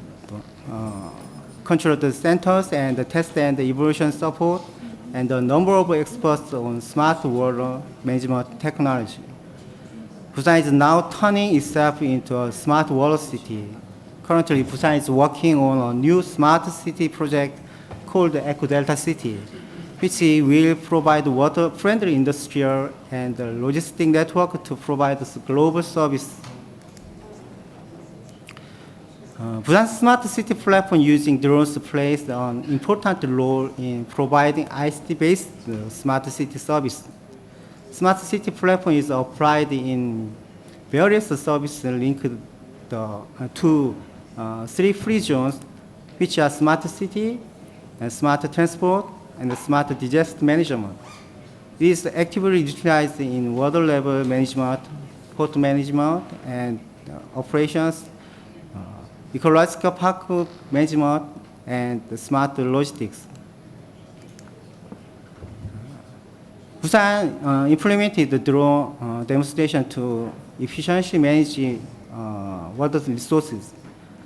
controlled centers and test and evolution support, and a number of experts on smart water management technology. Busan is now turning itself into a smart water city. Currently, Busan is working on a new smart city project called Eco Delta City, which will provide water-friendly industrial and logistic network to provide global service. Busan Smart City platform using drones plays an important role in providing ICT-based smart city service. Smart City platform is applied in various services linked to 3 free zones, which are smart city, and smart transport, and smart disaster management. This is actively utilized in water level management, port management, and operations, ecological park management, and smart logistics. Busan implemented the drone demonstration to efficiently manage water resources.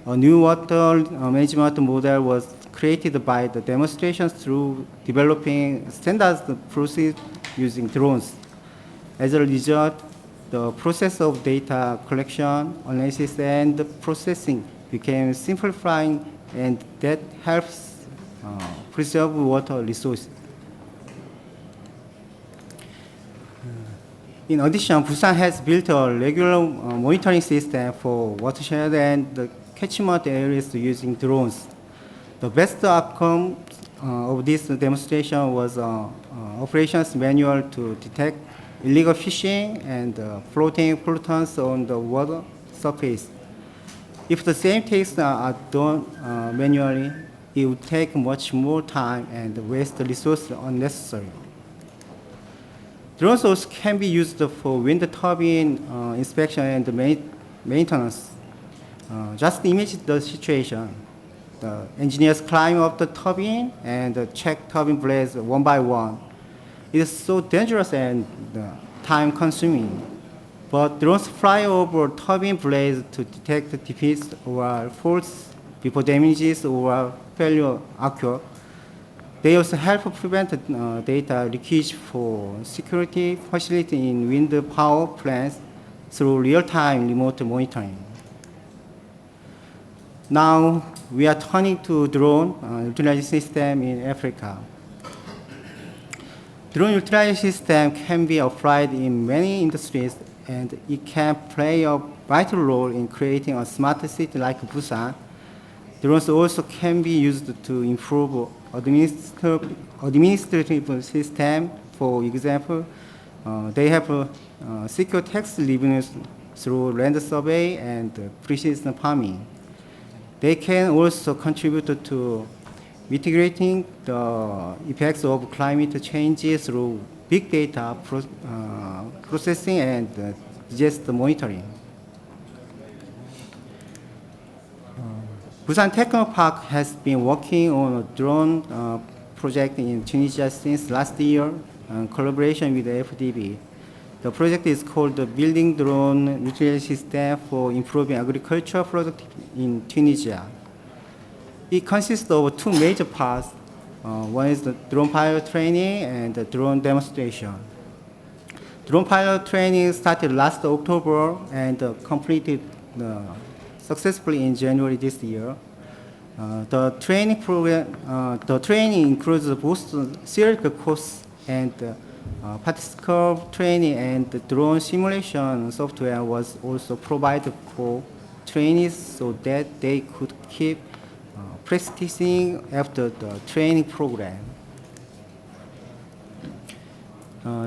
A new water management model was created by the demonstrations through developing standard process using drones. As a result, the process of data collection, analysis, and processing became simplifying, and that helps preserve water resources. In addition, Busan has built a regular monitoring system for watershed and the catchment areas using drones. The best outcome of this demonstration was operations manual to detect illegal fishing and floating pollutants on the water surface. If the same tasks are done manually, it would take much more time and waste resources unnecessarily. Drones also can be used for wind turbine inspection and maintenance. Just imagine the situation. The engineers climb up the turbine and check turbine blades one by one. It is so dangerous and time-consuming. But drones fly over turbine blades to detect defects or faults before damages or failure occur. They also help prevent data leakage for security facility in wind power plants through real-time remote monitoring. Now, we are turning to drone utilization system in Africa. Drone utilization system can be applied in many industries, and it can play a vital role in creating a smart city like Busan. Drones also can be used to improve administrative system. For example, they have secure tax revenues through land survey and precision farming. They can also contribute to mitigating the effects of climate change through big data processing and disaster monitoring. Busan Technopark has been working on a drone project in Tunisia since last year in collaboration with the FDB. The project is called the Building Drone Utilization System for Improving Agricultural Productivity in Tunisia. It consists of two major parts. One is the drone pilot training and the drone demonstration. Drone pilot training started last October and completed successfully in January this year. The training includes both theoretical course and particle training, and the drone simulation software was also provided for trainees so that they could keep practicing after the training program.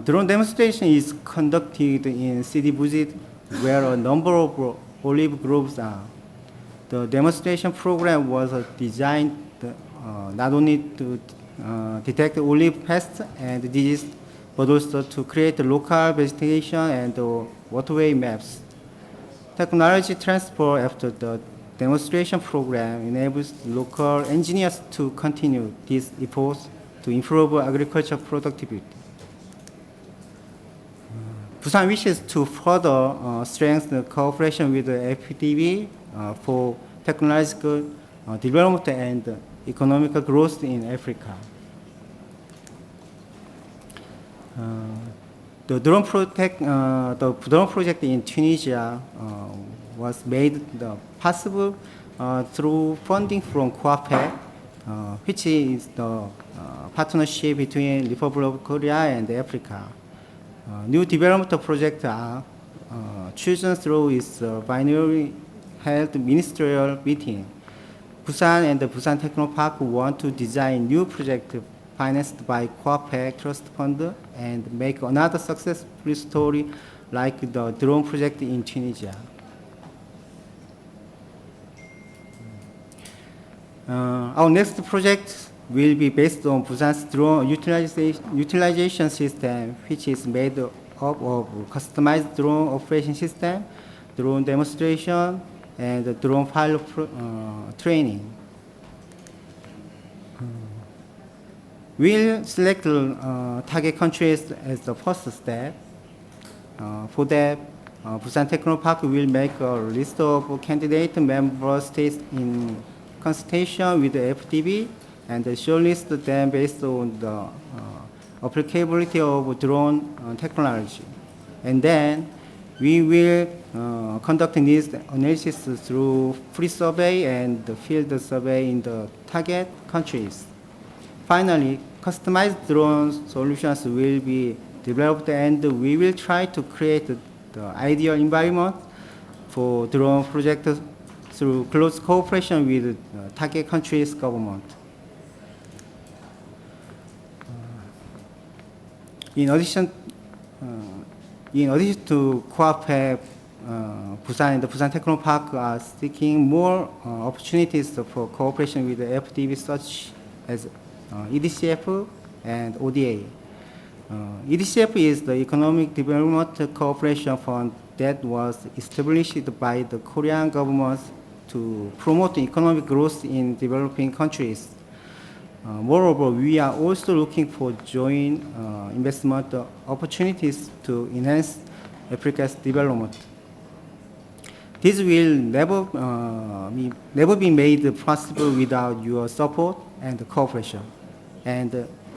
Drone demonstration is conducted in Sidi Bouzid, where a number of olive groves are. The demonstration program was designed not only to detect olive pests and diseases, but also to create local vegetation and waterway maps. Technology transfer after the demonstration program enables local engineers to continue these efforts to improve agricultural productivity. Busan wishes to further strengthen cooperation with the FPDB for technological development and economic growth in Africa. The drone project in Tunisia was made possible through funding from COAPEC, which is the partnership between Republic of Korea and Africa. New development projects are chosen through its biannually held ministerial meeting. Busan and the Busan Technopark want to design new projects financed by COAPEC Trust Fund and make another successful story like the drone project in Tunisia. Our next project will be based on Busan's drone utilization system, which is made up of customized drone operation system, drone demonstration, and drone pilot training. We'll select target countries as the first step. For that, Busan Technopark will make a list of candidate member states in consultation with the FDB and shortlist them based on the applicability of drone technology. And then we will conduct needs analysis through free survey and field survey in the target countries. Finally, customized drone solutions will be developed, and we will try to create the ideal environment for drone projects through close cooperation with target countries' government. In addition to COAPEC, Busan and the Busan Technopark are seeking more opportunities for cooperation with the FDB such as EDCF and ODA. EDCF is the Economic Development Cooperation Fund that was established by the Korean government to promote economic growth in developing countries. Moreover, we are also looking for joint investment opportunities to enhance Africa's development. This will never be made possible without your support and cooperation. And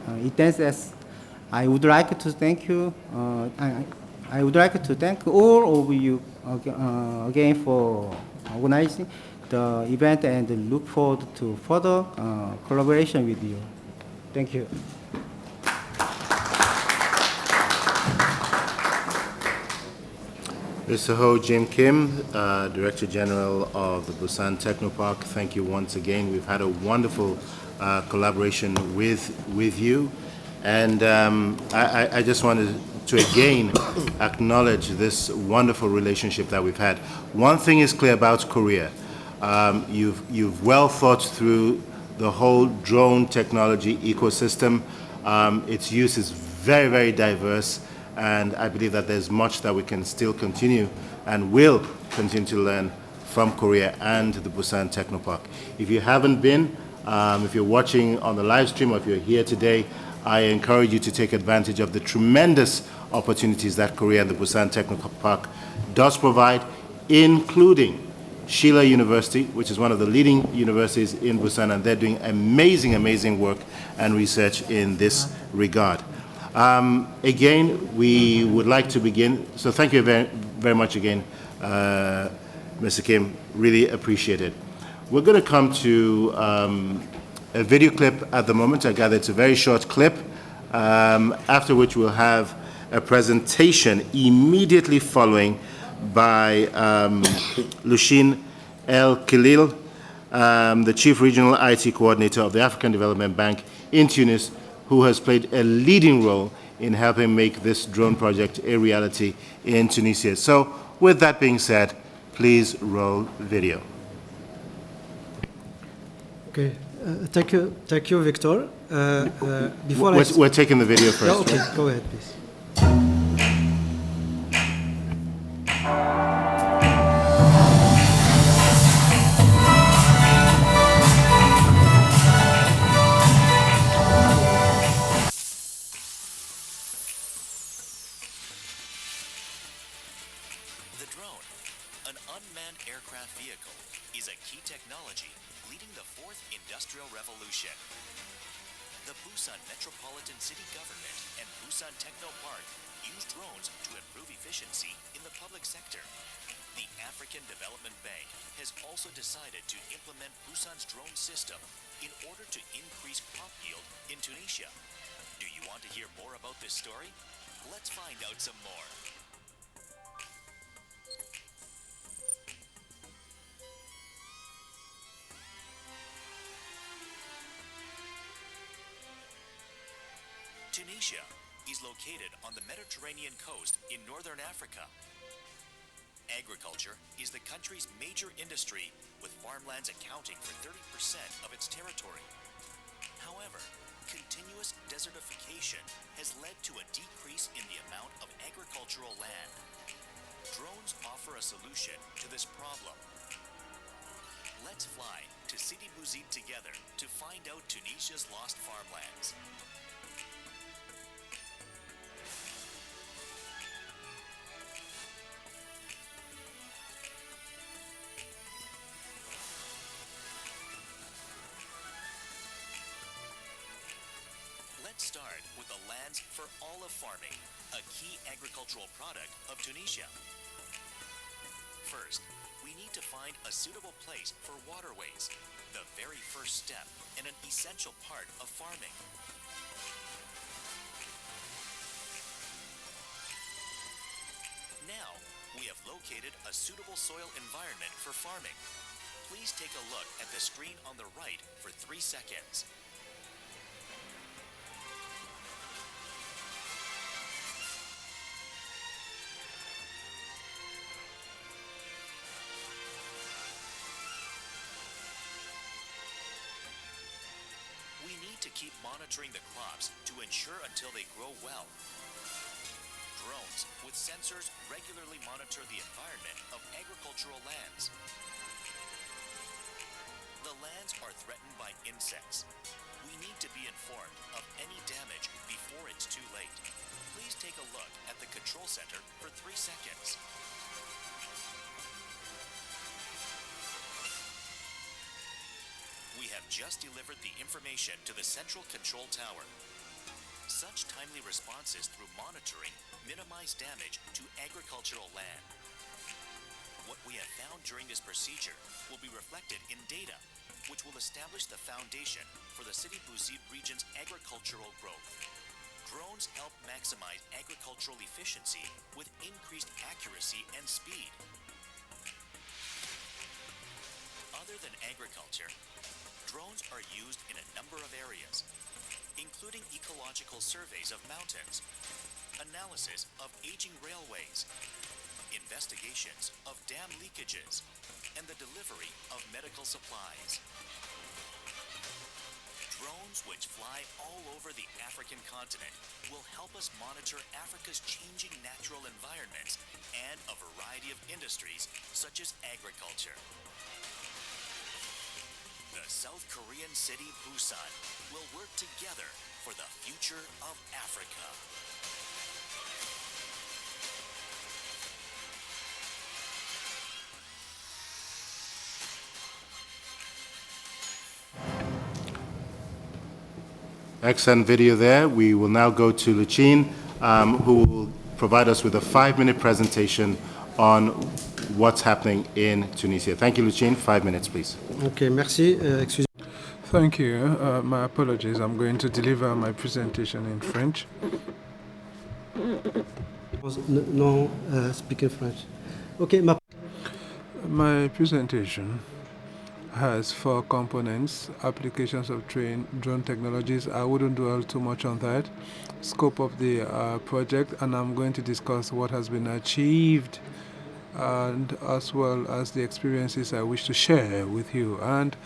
in that sense, I would like to thank you. I would like to thank all of you again for organizing the event and look forward to further collaboration with you. Thank you. Mr. Ho Jim Kim, Director General of the Busan Technopark, thank you once again. We've had a wonderful collaboration with you. And I just wanted to again acknowledge this wonderful relationship that we've had. One thing is clear about Korea. You've well thought through the whole drone technology ecosystem. Its use is very, very diverse, and I believe that there's much that we can still continue and will continue to learn from Korea and the Busan Technopark. If you haven't been, if you're watching on the live stream or if you're here today, I encourage you to take advantage of the tremendous opportunities that Korea and the Busan Technical Park does provide, including Sheila University, which is one of the leading universities in Busan, and they're doing amazing, amazing work and research in this regard. Again, we would like to begin. So thank you very, very much again, Mr. Kim. Really appreciate it. We're going to come to a video clip at the moment. I gather it's a very short clip, after which we'll have a presentation immediately following by Lushin El Khalil, the Chief Regional IT Coordinator of the African Development Bank in Tunis, who has played a leading role in helping make this drone project a reality in Tunisia. So with that being said, please roll video. Okay, thank you, Victor. Before we're taking the video first. Yeah, okay, right? Go ahead, please. The drone, an unmanned aircraft vehicle, is a key technology leading the fourth industrial revolution. The Busan Metropolitan City Government and Busan Techno Park use drones to improve efficiency in the public sector. The African Development Bank has also decided to implement Busan's drone system in order to increase crop yield in Tunisia. Do you want to hear more about this story? Let's find out some more. Tunisia is located on the Mediterranean coast in northern Africa. Agriculture is the country's major industry, with farmlands accounting for 30% of its territory. However, continuous desertification has led to a decrease in the amount of agricultural land. Drones offer a solution to this problem. Let's fly to Sidi Bouzid together to find out Tunisia's lost farmlands. Let's start with the lands for olive farming, a key agricultural product of Tunisia. First, we need to find a suitable place for waterways, the very first step and an essential part of farming. Now, we have located a suitable soil environment for farming. Please take a look at the screen on the right for 3 seconds. We need to keep monitoring the crops to ensure until they grow well. Drones with sensors regularly monitor the environment of agricultural lands. The lands are threatened by insects. We need to be informed of any damage before it's too late. Please take a look at the control center for 3 seconds. We have just delivered the information to the central control tower. Such timely responses through monitoring minimize damage to agricultural land. What we have found during this procedure will be reflected in data, which will establish the foundation for the Sidi Bouzid region's agricultural growth. Drones help maximize agricultural efficiency with increased accuracy and speed. Other than agriculture, drones are used in a number of areas, including ecological surveys of mountains, analysis of aging railways, investigations of dam leakages, and the delivery of medical supplies. Drones which fly all over the African continent will help us monitor Africa's changing natural environments and a variety of industries such as agriculture. The South Korean city Busan will work together for the future of Africa. Excellent video there. We will now go to Lucine, who will provide us with a 5-minute presentation on what's happening in Tunisia. Thank you, Lucine. 5 minutes, please. Okay, merci. Excusez. Thank you. My apologies. I'm going to deliver my presentation in French. No, speaking French. Okay, my presentation has 4 components: applications of drone technologies. I wouldn't dwell too much on that. Scope of the project, and I'm going to discuss what has been achieved, and as well as the experiences I wish to share with you and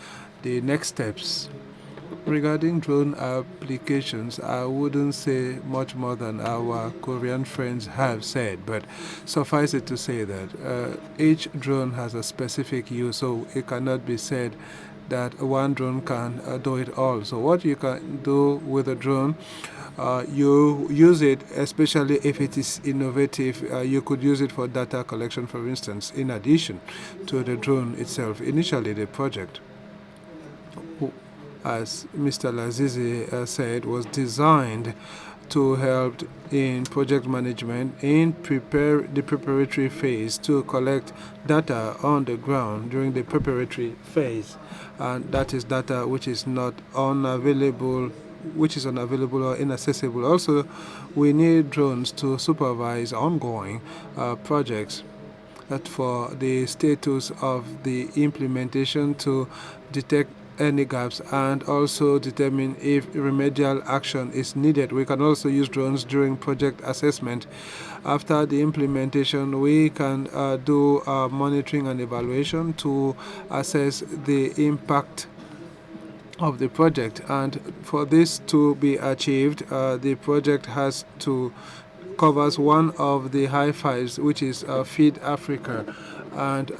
the next steps. Regarding drone applications, I wouldn't say much more than our Korean friends have said, but suffice it to say that each drone has a specific use, so it cannot be said that one drone can do it all. So what you can do with a drone, you use it, especially if it is innovative. You could use it for data collection, for instance, in addition to the drone itself. Initially, the project, as Mr. Lazizi said, was designed to help in project management in the preparatory phase, to collect data on the ground during the preparatory phase, and that is data which is not unavailable, which is unavailable or inaccessible. Also, we need drones to supervise ongoing projects, that for the status of the implementation, to detect any gaps and also determine if remedial action is needed. We can also use drones during project assessment. After the implementation, we can do monitoring and evaluation to assess the impact of the project. And for this to be achieved, the project has to covers one of the high fives, which is Feed Africa. And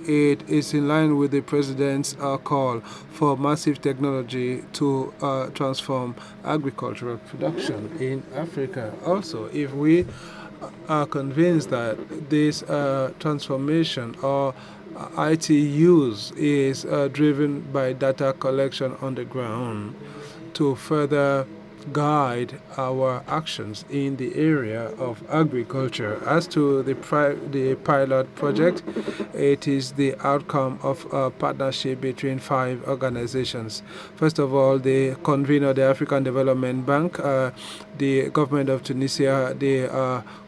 it is in line with the President's call for massive technology to transform agricultural production in Africa. Also, if we are convinced that this transformation or IT use is driven by data collection on the ground to further guide our actions in the area of agriculture. As to the pilot project, it is the outcome of a partnership between 5 organizations. First of all, the convener, the African Development Bank, the government of Tunisia, the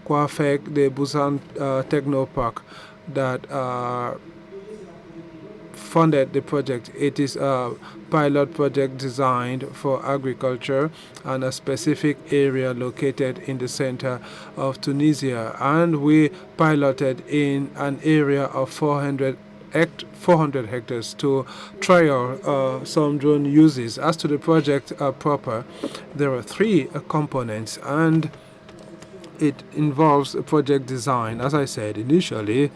Quafec, the Busan Technopark, that funded the project. It is a pilot project designed for agriculture and a specific area located in the center of Tunisia. And we piloted in an area of 400 hectares to trial some drone uses. As to the project proper, there are 3 components, and it involves a project design. As I said initially,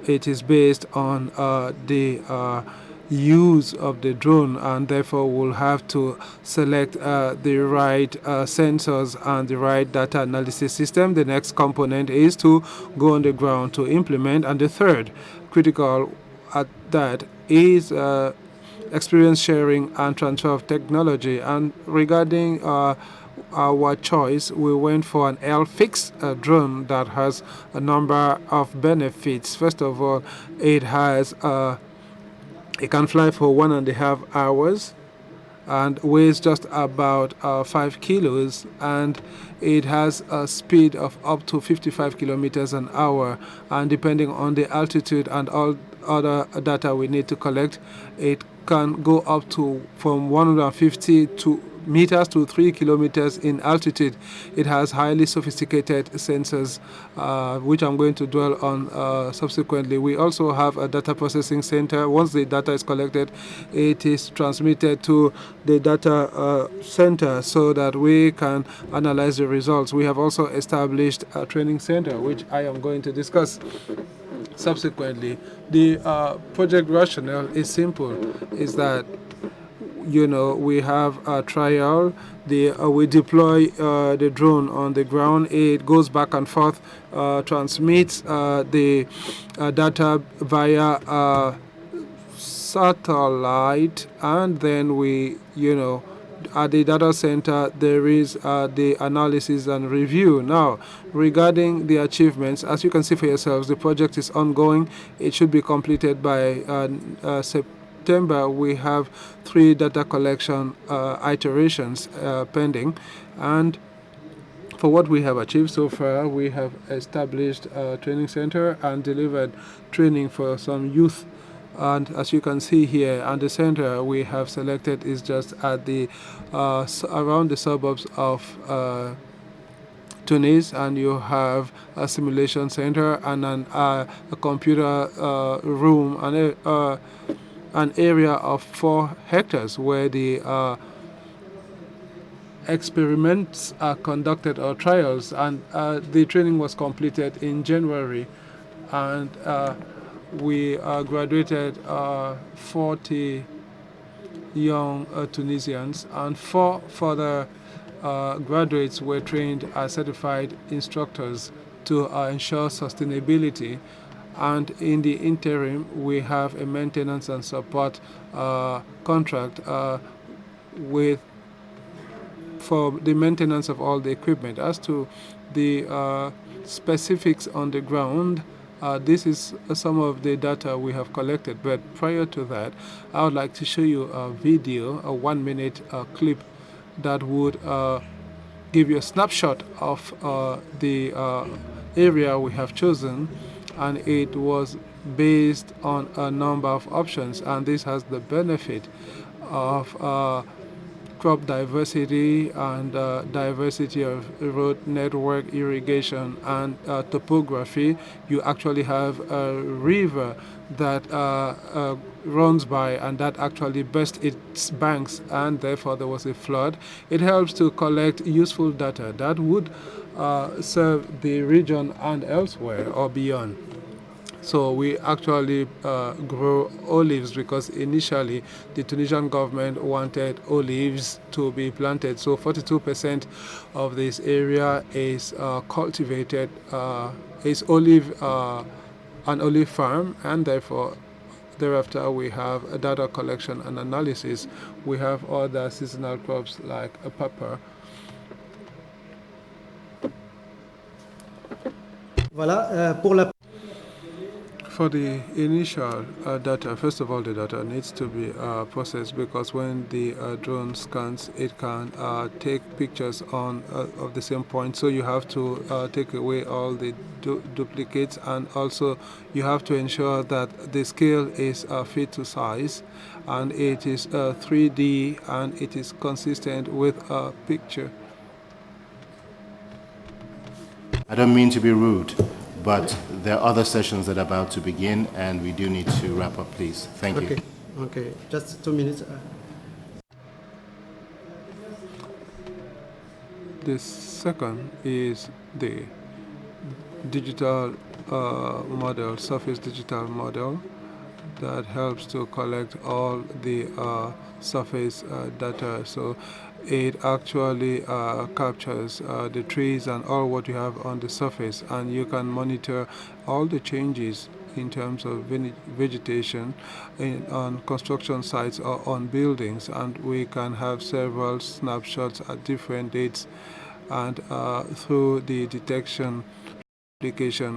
it is based on the use of the drone, and therefore we'll have to select the right sensors and the right data analysis system. The next component is to go on the ground to implement, and the third critical at that is experience sharing and transfer of technology. And regarding our choice, we went for an L-Fix drone that has a number of benefits. First of all, it has it can fly for 1.5 hours and weighs just about 5 kilos, and it has a speed of up to 55 kilometers an hour. And depending on the altitude and all other data we need to collect, it can go up to from 150 meters to 3 kilometers in altitude. It has highly sophisticated sensors, which I'm going to dwell on subsequently. We also have a data processing center. Once the data is collected, it is transmitted to the data center so that we can analyze the results. We have also established a training center, which I am going to discuss subsequently. The project rationale is simple, is that we have a trial. We deploy the drone on the ground. It goes back and forth, transmits the data via satellite, and then we, at the data center, there is the analysis and review. Now, regarding the achievements, as you can see for yourselves, the project is ongoing. It should be completed by September. We have 3 data collection iterations pending. And for what we have achieved so far, we have established a training center and delivered training for some youth. And as you can see here, and the center we have selected is just at the around the suburbs of Tunis, and you have a simulation center and a computer room and an area of 4 hectares where the experiments are conducted, or trials, and the training was completed in January, and we graduated 40 young Tunisians, and 4 further graduates were trained as certified instructors to ensure sustainability. And in the interim, we have a maintenance and support contract for the maintenance of all the equipment. As to the specifics on the ground, this is some of the data we have collected. But prior to that, I would like to show you a video, a 1-minute clip that would give you a snapshot of the area we have chosen. And it was based on a number of options. And this has the benefit of crop diversity and diversity of road network, irrigation, and topography. You actually have a river that runs by, and that actually burst its banks, and therefore there was a flood. It helps to collect useful data that would serve the region and elsewhere or beyond. So we actually grow olives because initially the Tunisian government wanted olives to be planted. So 42% of this area is cultivated, is an olive farm, and therefore thereafter we have a data collection and analysis. We have other seasonal crops like a pepper. Voilà, pour la For the initial data, first of all, the data needs to be processed, because when the drone scans, it can take pictures of the same point. So you have to take away all the duplicates, and also you have to ensure that the scale is fit to size, and it is 3D, and it is consistent with a picture. I don't mean to be rude, but there are other sessions that are about to begin, and we do need to wrap up, please. Thank you. Okay, just 2 minutes. The second is the digital model, surface digital model, that helps to collect all the surface data. So it actually captures the trees and all what you have on the surface, and you can monitor all the changes in terms of vegetation on construction sites or on buildings, and we can have several snapshots at different dates, and through the detection application